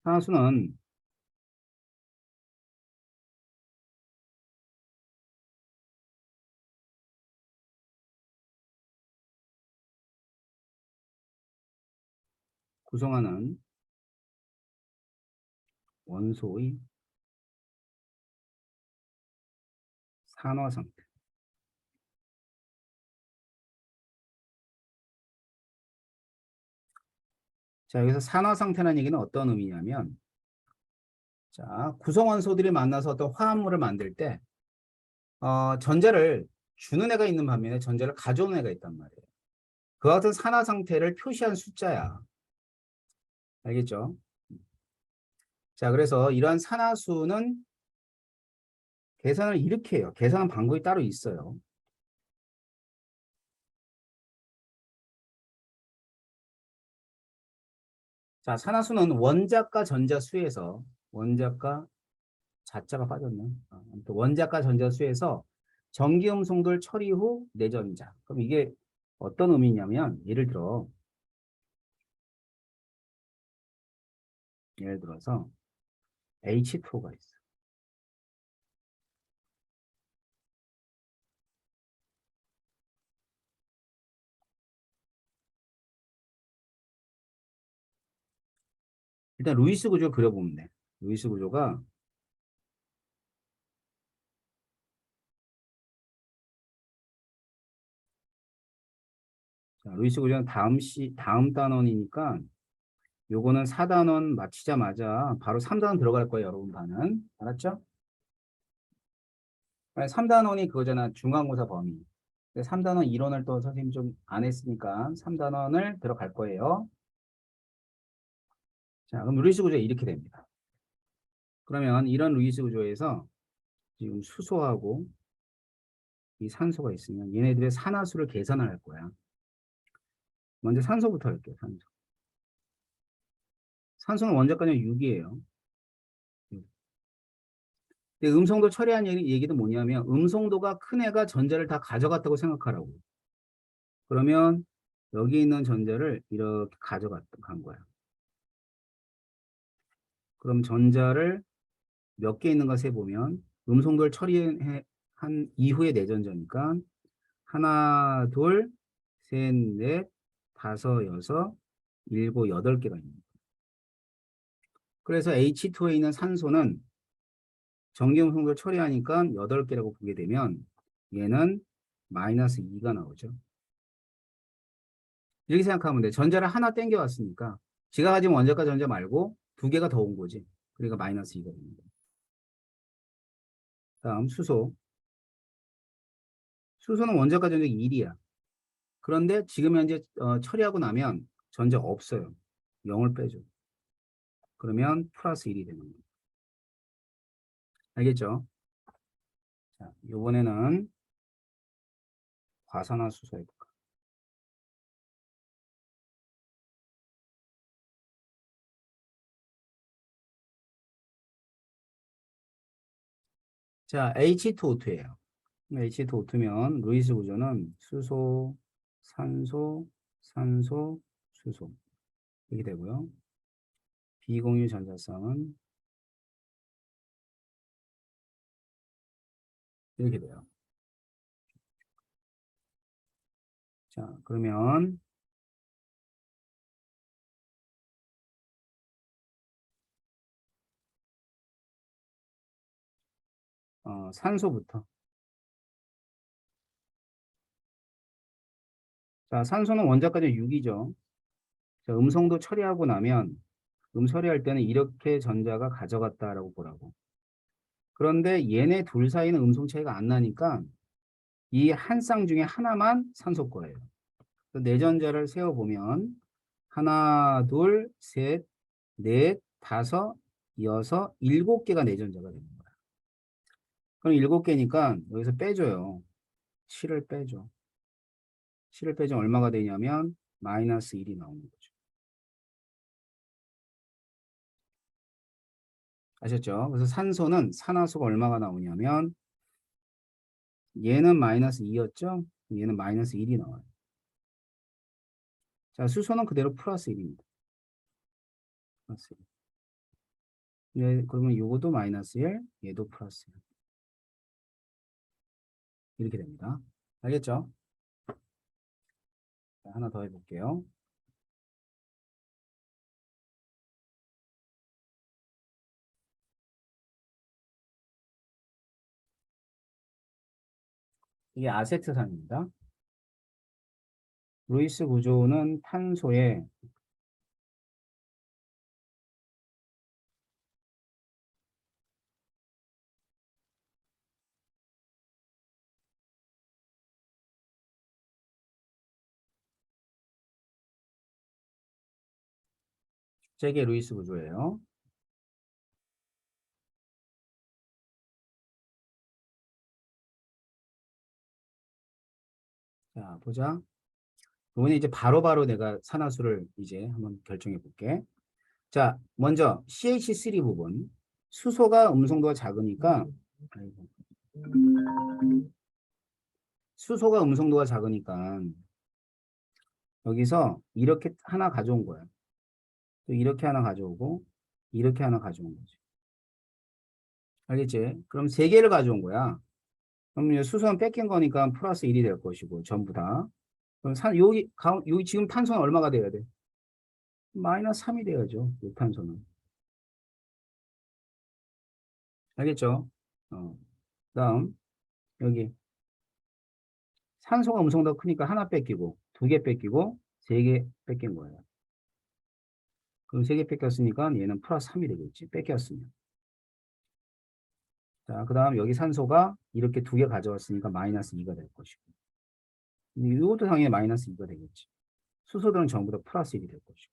산화수는 구성하는 원소의 산화 상태. 자, 여기서 산화 상태라는 얘기는 어떤 의미냐면, 자, 구성원소들이 만나서 어떤 화합물을 만들 때, 전자를 주는 애가 있는 반면에 전자를 가져오는 애가 있단 말이에요. 그와 같은 산화 상태를 표시한 숫자야. 알겠죠? 자, 그래서 이러한 산화수는 계산을 이렇게 해요. 계산한 방법이 따로 있어요. 자, 산화수는 원자과 전자수에서 원자과 자자가 빠졌네. 아무튼 원자과 전자수에서 전기음성돌 처리 후 내전자. 그럼 이게 어떤 의미냐면 예를 들어서 H2O가 있어. 일단 루이스 구조 그려보면 돼. 루이스 구조가 자, 루이스 구조는 다음 단원이니까 요거는 4단원 마치자마자 바로 3단원 들어갈 거예요, 여러분 반은. 알았죠? 3단원이 그거잖아. 중간고사 범위. 3단원 이론을 또 선생님 좀 안 했으니까 3단원을 들어갈 거예요. 자, 그럼 루이스 구조 이렇게 됩니다. 그러면 이런 루이스 구조에서 지금 수소하고 이 산소가 있으면 얘네들의 산화수를 계산을 할 거야. 먼저 산소부터 할게요. 산소. 산소는 원자가는 6이에요. 근데 음성도 처리한 얘기도 뭐냐면 음성도가 큰 애가 전자를 다 가져갔다고 생각하라고. 그러면 여기 있는 전자를 이렇게 가져간 거야. 그럼 전자를 몇 개 있는가 세보면 음성도를 처리한 이후에 내전자니까 하나, 둘, 셋, 넷, 다섯, 여섯, 일곱, 여덟 개가 있는 거야. 그래서 H2에 있는 산소는 전기음성도를 처리하니까 8개라고 보게 되면 얘는 마이너스 2가 나오죠. 이렇게 생각하면 돼. 전자를 하나 땡겨왔으니까 지가 가진 원자과 전자 말고 2개가 더 온 거지. 그러니까 마이너스 2가 됩니다. 다음 수소. 수소는 원자과 전자 1이야. 그런데 지금 현재 처리하고 나면 전자 없어요. 0을 빼줘. 그러면 플러스 1이 되는 거예요. 알겠죠? 자, 이번에는 과산화수소 해볼까? 자, H2O2예요. H2O2면 루이스 구조는 수소, 산소, 산소, 수소 이렇게 되고요. 비공유 전자쌍은 이렇게 돼요. 자, 그러면 산소부터. 자, 산소는 원자까지 6이죠. 자, 음성도 처리하고 나면 처리할 때는 이렇게 전자가 가져갔다라고 보라고. 그런데 얘네 둘 사이는 음성 차이가 안 나니까 이 한 쌍 중에 하나만 산소 거예요. 내전자를 세어보면 하나, 둘, 셋, 넷, 다섯, 여섯, 7개가 내전자가 되는 거야. 그럼 7개니까 여기서 빼줘요. 7을 빼줘. 7을 빼주면 얼마가 되냐면 마이너스 1이 나오는 거죠. 아셨죠? 그래서 산소는 산화수가 얼마가 나오냐면 얘는 마이너스 2였죠? 얘는 마이너스 1이 나와요. 자, 수소는 그대로 플러스 1입니다. 플러스 1. 네, 그러면 요것도 마이너스 1, 얘도 플러스 1. 이렇게 됩니다. 알겠죠? 자, 하나 더 해볼게요. 이게 아세트산입니다. 루이스 구조는 탄소의 세계 루이스 구조예요. 자, 보자. 이번에 이제 바로바로 내가 산화수를 이제 한번 결정해 볼게. 자, 먼저 CH3 부분. 수소가 음성도가 작으니까, 아이고. 수소가 음성도가 작으니까 여기서 이렇게 하나 가져온 거야. 또 이렇게 하나 가져오고 이렇게 하나 가져온 거지. 알겠지? 그럼 세 개를 가져온 거야. 그럼 이제 수소는 뺏긴 거니까 플러스 1이 될 것이고 전부 다. 그럼 여기 지금 탄소는 얼마가 돼야 돼? 마이너스 3이 돼야죠. 이 탄소는. 알겠죠? 그다음 여기 산소가 음성도가 크니까 하나 뺏기고 두 개 뺏기고 세 개 뺏긴 거예요. 그럼 세 개 뺏겼으니까 얘는 플러스 3이 되겠지. 뺏겼으면. 자, 그 다음 여기 산소가 이렇게 두 개 가져왔으니까 마이너스 2가 될 것이고. 이것도 당연히 마이너스 2가 되겠지. 수소들은 전부 다 플러스 1이 될 것이고.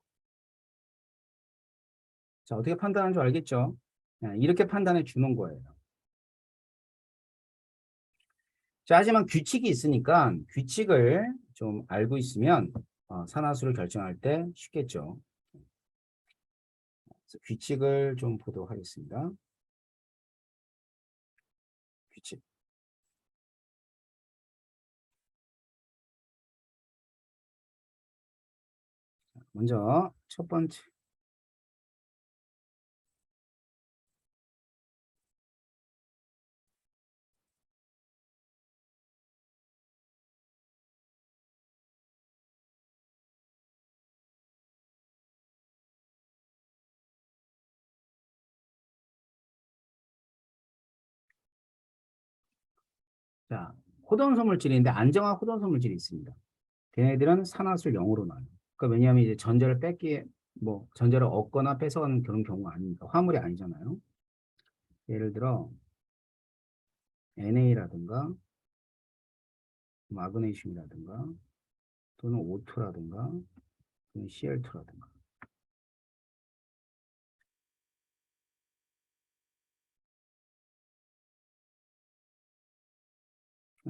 자, 어떻게 판단하는 줄 알겠죠? 네, 이렇게 판단해 주는 거예요. 자, 하지만 규칙이 있으니까 규칙을 좀 알고 있으면 산화수를 결정할 때 쉽겠죠. 그래서 규칙을 좀 보도록 하겠습니다. 규칙. 먼저 첫 번째. 자, 호돈소 물질인데 안정화 호돈소 물질이 있습니다. 걔네들은 산화수를 0으로 놔요. 그러니까 왜냐하면 이제 전자를 전자를 얻거나 뺏어가는 그런 경우가 아니니까 화물이 아니잖아요. 예를 들어 NA라든가 마그네슘이라든가 또는 O2라든가 또는 Cl2라든가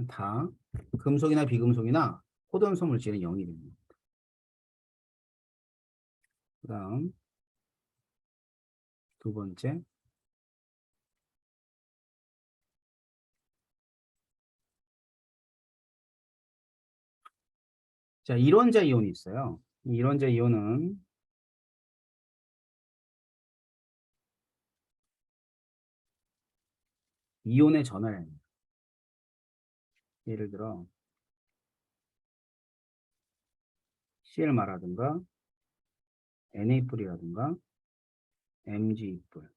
다 금속이나 비금속이나 호돈소 물질은 0이 됩니다. 그 다음 두 번째. 자, 이론자 이온이 있어요. 이 이론자 이온은 이온의 전화량입니다. 예를 들어 CL-마라든가 Na-뿔이라든가 Mg-뿔.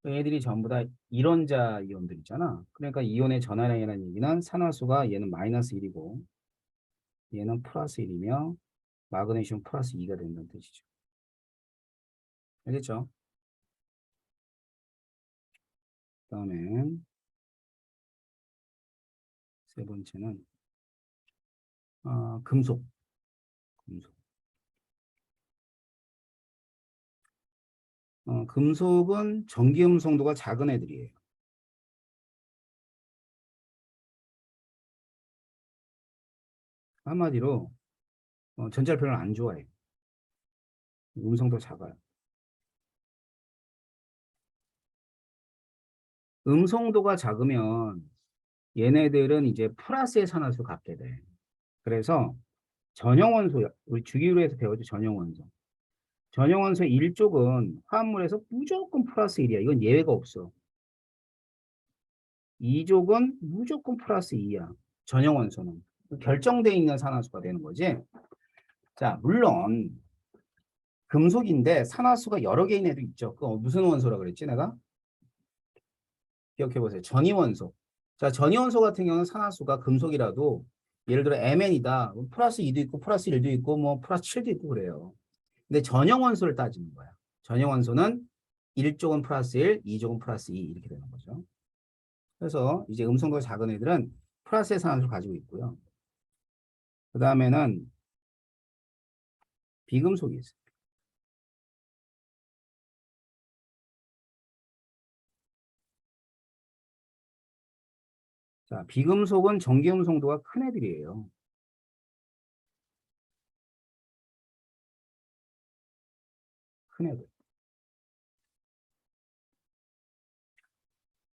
얘들이 전부 다 이론자 이온들 있잖아. 그러니까 이온의 전화량이라는 얘기는 산화수가 얘는 마이너스 1이고 얘는 플러스 1이며 마그네슘 플러스 2가 된다는 뜻이죠. 알겠죠? 그 다음에 세 번째는 금속. 금속. 금속은 전기음성도가 작은 애들이에요. 한마디로 전자를 별로 안 좋아해요. 음성도 작아요. 음성도가 작으면 얘네들은 이제 플러스의 산화수 갖게 돼. 그래서 전형원소, 우리 주기율에서 배웠죠, 전형원소. 전형원소 1쪽은 화합물에서 무조건 플러스 1이야. 이건 예외가 없어. 2쪽은 무조건 플러스 2야. 전형원소는. 결정되어 있는 산화수가 되는 거지. 자, 물론 금속인데 산화수가 여러 개인 애도 있죠. 그 무슨 원소라 그랬지 내가? 기억해 보세요. 전이원소. 자, 전이원소 같은 경우는 산화수가 금속이라도 예를 들어 Mn이다. 플러스 2도 있고 플러스 1도 있고 뭐 플러스 7도 있고 그래요. 근데 전형원소를 따지는 거야. 전형원소는 1쪽은 플러스 1, 2쪽은 플러스 2 이렇게 되는 거죠. 그래서 이제 음성도가 작은 애들은 플러스의 산화수를 가지고 있고요. 그 다음에는 비금속이 있어요. 자, 비금속은 전기음성도가 큰 애들이에요. 큰 애들.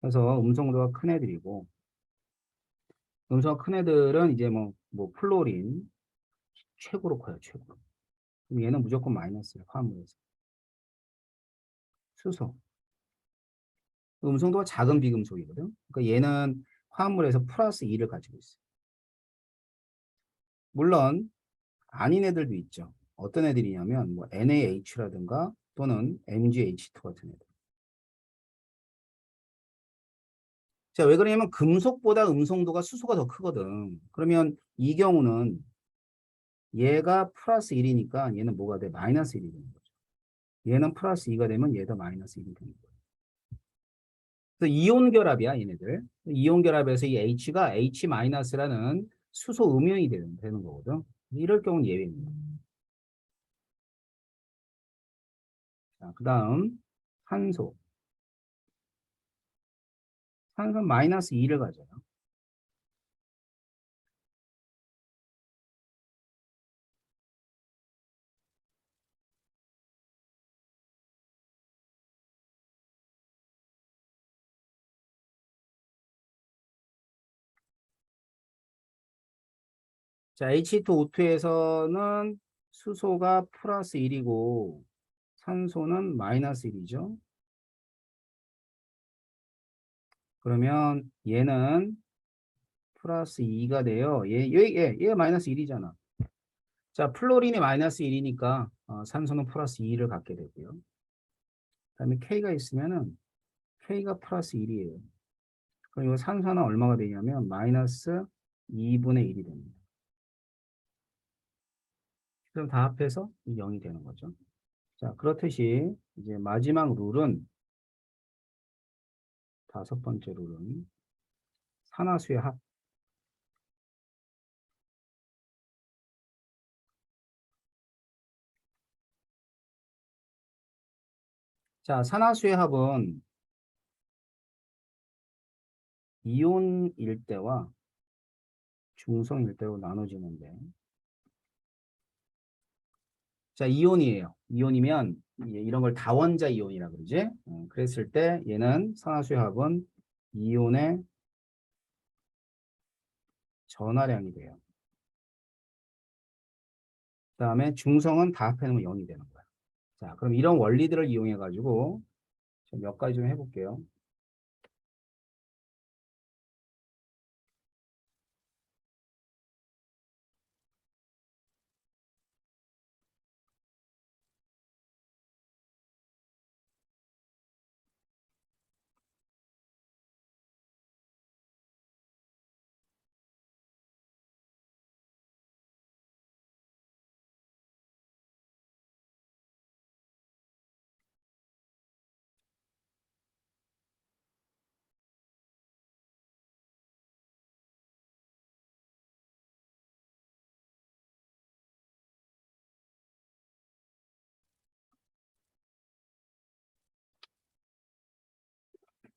그래서 음성도가 큰 애들이고, 음성도가 큰 애들은 이제 뭐 플로린 최고로 커요, 최고로. 그럼 얘는 무조건 마이너스예요, 화합물에서. 수소. 음성도가 작은 비금속이거든. 그러니까 얘는 화합물에서 플러스 2를 가지고 있어요. 물론 아닌 애들도 있죠. 어떤 애들이냐면 뭐 NaH라든가 또는 MgH2 같은 애들. 자, 왜 그러냐면 금속보다 음성도가 수소가 더 크거든. 그러면 이 경우는 얘가 플러스 1이니까 얘는 뭐가 돼? 마이너스 1이 되는 거죠. 얘는 플러스 2가 되면 얘도 마이너스 1이 되는 거예요. 그래서 이온 결합이야, 얘네들. 이온 결합에서 이 H가 H-라는 수소 음이온이 되는 거거든. 이럴 경우는 예외입니다. 자, 그 다음 산소. 산소는 마이너스 2를 가져요. 자, H2O2에서는 수소가 플러스 1이고 산소는 마이너스 1이죠. 그러면 얘는 플러스 2가 돼요. 얘 마이너스 1이잖아. 자, 플로린이 마이너스 1이니까 산소는 플러스 2를 갖게 되고요. 그다음에 K가 있으면은 K가 플러스 1이에요. 그럼 이 산소는 얼마가 되냐면 마이너스 2분의 1이 됩니다. 그럼 다 합해서 0이 되는 거죠. 자, 그렇듯이 이제 마지막 룰은 다섯 번째 룰은 산화수의 합. 자, 산화수의 합은 이온일 때와 중성일 때로 나눠지는데, 자, 이온이에요. 이온이면 이런 걸 다원자 이온이라 그러지. 그랬을 때 얘는 산화수의 합은 이온의 전하량이 돼요. 그 다음에 중성은 다 합해놓으면 0이 되는 거야. 자, 그럼 이런 원리들을 이용해 가지고 몇 가지 좀 해볼게요.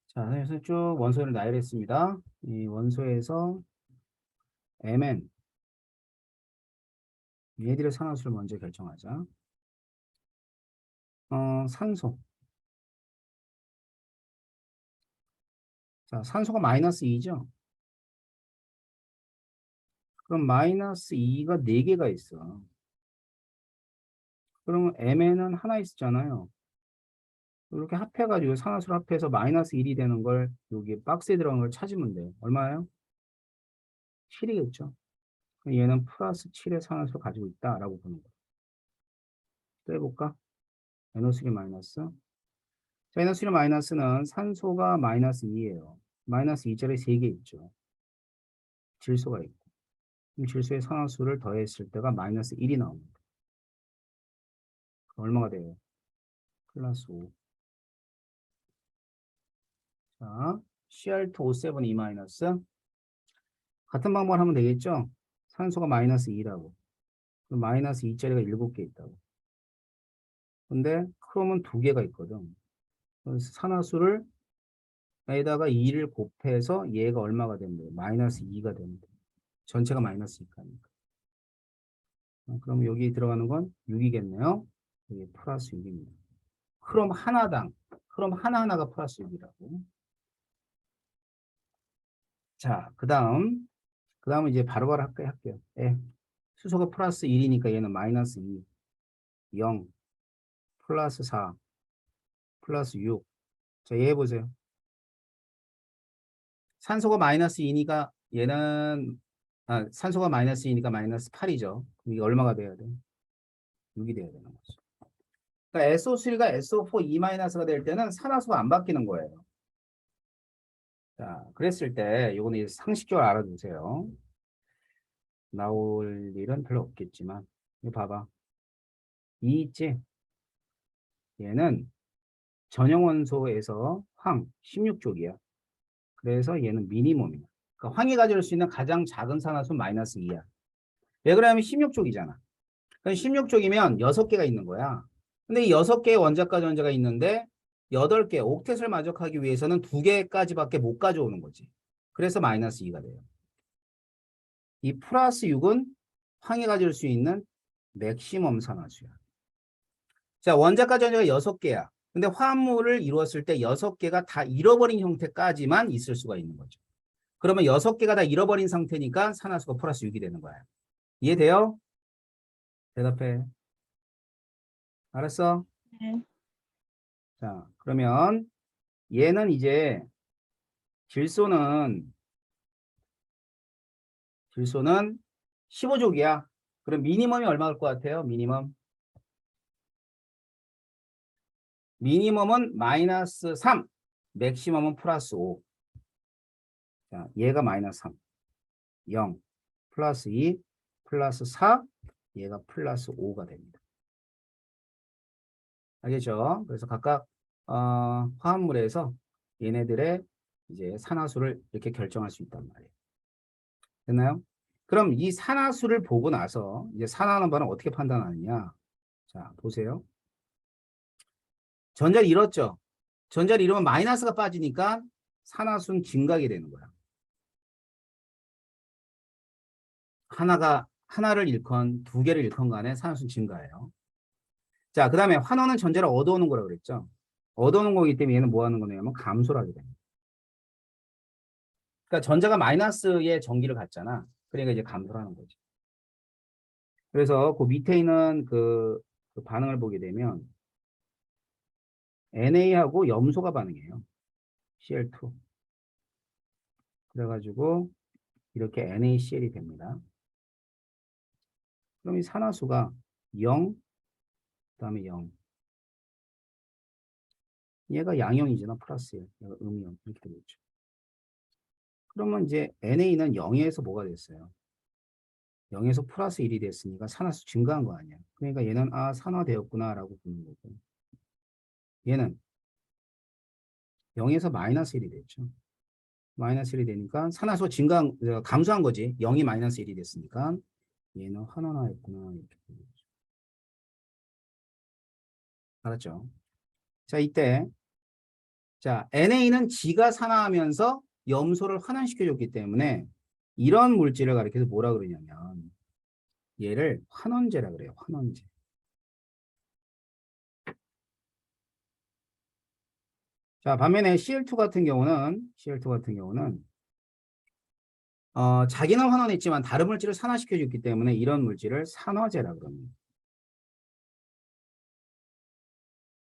자, 그래서 쭉 원소를 나열했습니다. 이 원소에서 Mn, 얘들의 산화수를 먼저 결정하자. 산소. 자, 산소가 마이너스 2죠? 그럼 마이너스 2가 4개가 있어. 그러면 Mn은 하나 있었잖아요. 이렇게 합해가지고 산화수를 합해서 마이너스 1이 되는 걸 여기 박스에 들어간 걸 찾으면 돼. 얼마예요? 7이겠죠? 얘는 플러스 7의 산화수를 가지고 있다라고 보는 거야. 또 해볼까? NO3 마이너스. 자, NO3 마이너스는 산소가 마이너스 2예요. 마이너스 2짜리 3개 있죠. 질소가 있고. 그럼 질소의 산화수를 더했을 때가 마이너스 1이 나옵니다. 얼마가 돼요? 플러스 5. 자, Cr2O7 E 마이너스. 같은 방법을 하면 되겠죠? 산소가 마이너스 2라고. 그럼 마이너스 2짜리가 7개 있다고. 근데 크롬은 2개가 있거든. 그래서 산화수를 에다가 2를 곱해서 얘가 얼마가 됩니다. 마이너스 2가 됩니다. 전체가 마이너스 2니까. 그럼 여기 들어가는 건 6이겠네요. 여기 플러스 6입니다. 크롬 하나당, 크롬 하나하나가 플러스 6이라고. 자, 그 다음은 이제 바로바로 할게요. 예. 수소가 플러스 1이니까 얘는 마이너스 2, 0, 플러스 4, 플러스 6. 자, 얘 해보세요. 산소가 마이너스 2니까 얘는, 산소가 마이너스 2니까 마이너스 8이죠. 이게 얼마가 돼야 돼? 6이 돼야 되는 거죠. 그러니까 SO3가 SO4 E-가 될 때는 산화수가 안 바뀌는 거예요. 자, 그랬을 때 요거는 이제 상식적으로 알아두세요. 나올 일은 별로 없겠지만 이거 봐봐. 이 있지? 얘는 전형원소에서 황 16족이야. 그래서 얘는 미니멈이야. 그러니까 황이 가질 수 있는 가장 작은 산화수 마이너스 2야. 왜 그러냐면 16족이잖아. 그럼 16족이면 6개가 있는 거야. 근데 이 6개의 원자과 전자가 있는데 8개, 옥텟을 만족하기 위해서는 2개까지밖에 못 가져오는 거지. 그래서 마이너스 2가 돼요. 이 플러스 6은 황이 가질 수 있는 맥시멈 산화수야. 자, 원자과 전자가 6개야. 근데 화합물을 이루었을 때 6개가 다 잃어버린 형태까지만 있을 수가 있는 거죠. 그러면 6개가 다 잃어버린 상태니까 산화수가 플러스 6이 되는 거야. 이해돼요? 대답해. 알았어? 네. 자, 그러면 얘는 이제 질소는 15족이야. 그럼 미니멈이 얼마일 것 같아요? 미니멈은 마이너스 3, 맥시멈은 플러스 5. 자, 얘가 마이너스 3, 0, 플러스 2, 플러스 4, 얘가 플러스 5가 됩니다. 알겠죠? 그래서 각각 화합물에서 얘네들의 이제 산화수를 이렇게 결정할 수 있단 말이에요. 됐나요? 그럼 이 산화수를 보고 나서 이제 산화넘버는 어떻게 판단하느냐? 자, 보세요. 전자를 잃었죠? 전자를 잃으면 마이너스가 빠지니까 산화수는 증가하게 되는 거야. 하나를 잃건 2개를 잃건 간에 산화수는 증가해요. 자, 그 다음에 환원은 전자를 얻어오는 거라고 그랬죠? 얻어오는 거기 때문에 얘는 뭐 하는 거냐면 감소를 하게 됩니다. 그러니까 전자가 마이너스의 전기를 갖잖아. 그러니까 이제 감소를 하는 거지. 그래서 그 밑에 있는 그 반응을 보게 되면 NA하고 염소가 반응해요. Cl2. 그래가지고 이렇게 NaCl이 됩니다. 그럼 이 산화수가 0, 그 다음에 0. 얘가 양형이잖아. 플러스 1. 얘가 음이형. 이렇게 되겠죠. 그러면 이제 NA는 0에서 뭐가 됐어요? 0에서 플러스 1이 됐으니까 산화수 증가한 거 아니야. 그러니까 얘는 산화되었구나 라고 보는 거고. 얘는 0에서 마이너스 1이 됐죠. 마이너스 1이 되니까 산화수가 감소한 거지. 0이 마이너스 1이 됐으니까 얘는 환원하였구나 이렇게 보는 거죠. 알았죠? 자, 이때 자, NA는 지가 산화하면서 염소를 환원시켜줬기 때문에 이런 물질을 가리켜서 뭐라 그러냐면 얘를 환원제라 그래요. 환원제. 자, 반면에 CL2 같은 경우는 자기는 환원했지만 다른 물질을 산화시켜줬기 때문에 이런 물질을 산화제라 그럽니다.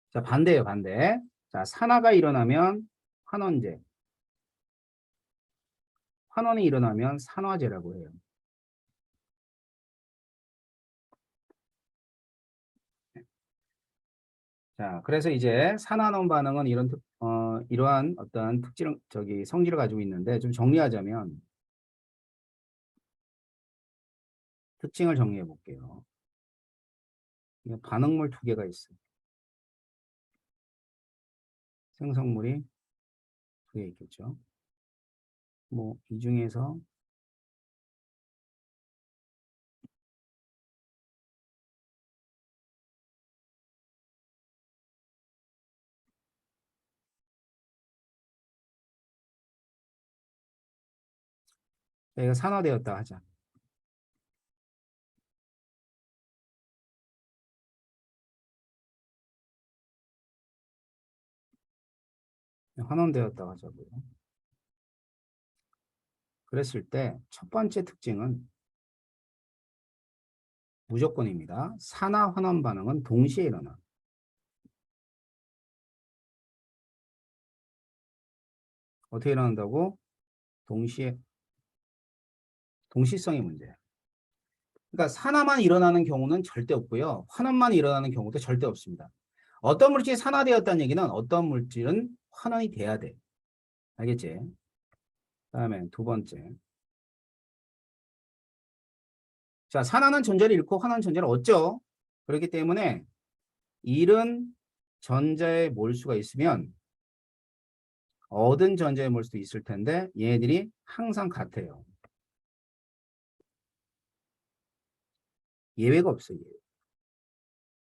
자, 반대예요, 반대. 자, 산화가 일어나면 환원제. 환원이 일어나면 산화제라고 해요. 자, 그래서 이제 산화논 반응은 이러한 어떤 성질을 가지고 있는데 좀 정리하자면 특징을 정리해 볼게요. 반응물 두 개가 있어요. 생성물이 두 개 있겠죠. 뭐 이 중에서 저희가 산화되었다 하자. 환원되었다 하자고요. 그랬을 때 첫 번째 특징은 무조건입니다. 산화 환원 반응은 동시에 일어나. 어떻게 일어난다고? 동시성이 문제예요. 그러니까 산화만 일어나는 경우는 절대 없고요. 환원만 일어나는 경우도 절대 없습니다. 어떤 물질이 산화되었다는 얘기는 어떤 물질은 환원이 돼야 돼. 알겠지? 다음에 두 번째. 자, 산화는 전자를 잃고 환원 전자를 얻죠. 그렇기 때문에 잃은 전자의 몰수가 있으면 얻은 전자의 몰수도 있을 텐데 얘네들이 항상 같아요. 예외가 없어요. 예외.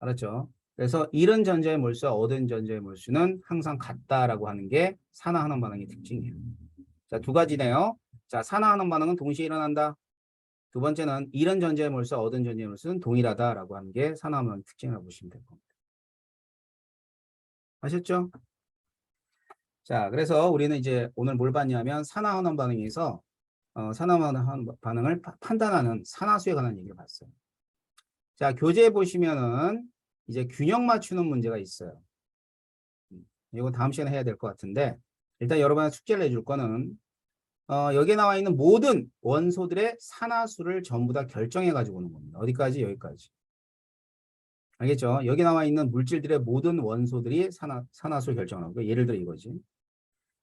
알았죠? 그래서 잃은 전자의 몰수와 얻은 전자의 몰수는 항상 같다라고 하는 게 산화환원 반응의 특징이에요. 자, 두 가지네요. 자, 산화환원 반응은 동시에 일어난다. 두 번째는 잃은 전자의 몰수와 얻은 전자의 몰수는 동일하다라고 하는 게 산화환원 특징이라고 보시면 될 겁니다. 아셨죠? 자, 그래서 우리는 이제 오늘 뭘 봤냐면 산화환원 반응에서 산화환원 반응을 판단하는 산화수에 관한 얘기를 봤어요. 자, 교재에 보시면은 이제 균형 맞추는 문제가 있어요. 이거 다음 시간에 해야 될 것 같은데 일단 여러분한테 숙제를 내줄 거는 여기에 나와 있는 모든 원소들의 산화수를 전부 다 결정해 가지고 오는 겁니다. 어디까지? 여기까지. 알겠죠? 여기 나와 있는 물질들의 모든 원소들이 산화수를 결정하고 예를 들어 이거지.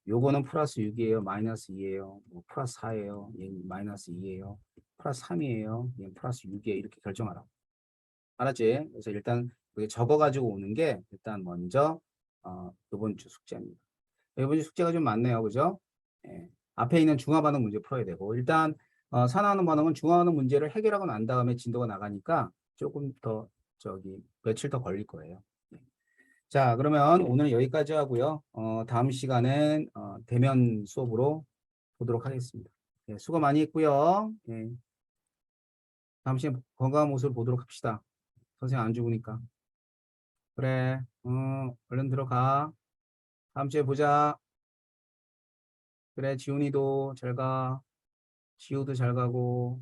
요거는 플러스 6이에요. 마이너스 2예요. 뭐 플러스 4예요. 얘는 마이너스 2예요. 플러스 3이에요. 얘는 플러스 6이에요. 이렇게 결정하라고. 알았지? 그래서 일단 적어가지고 오는 게 일단 먼저 이번 주 숙제입니다. 이번 주 숙제가 좀 많네요. 그죠? 예. 앞에 있는 중화 반응 문제 풀어야 되고 일단 산화하는 반응은 중화하는 문제를 해결하고 난 다음에 진도가 나가니까 조금 더 며칠 더 걸릴 거예요. 예. 자, 그러면 오늘 여기까지 하고요. 다음 시간엔 대면 수업으로 보도록 하겠습니다. 예, 수고 많이 했고요. 예. 다음 시간 건강한 모습을 보도록 합시다. 선생님 안 죽으니까. 그래, 얼른 들어가. 다음 주에 보자. 그래, 지훈이도 잘 가. 지우도 잘 가고.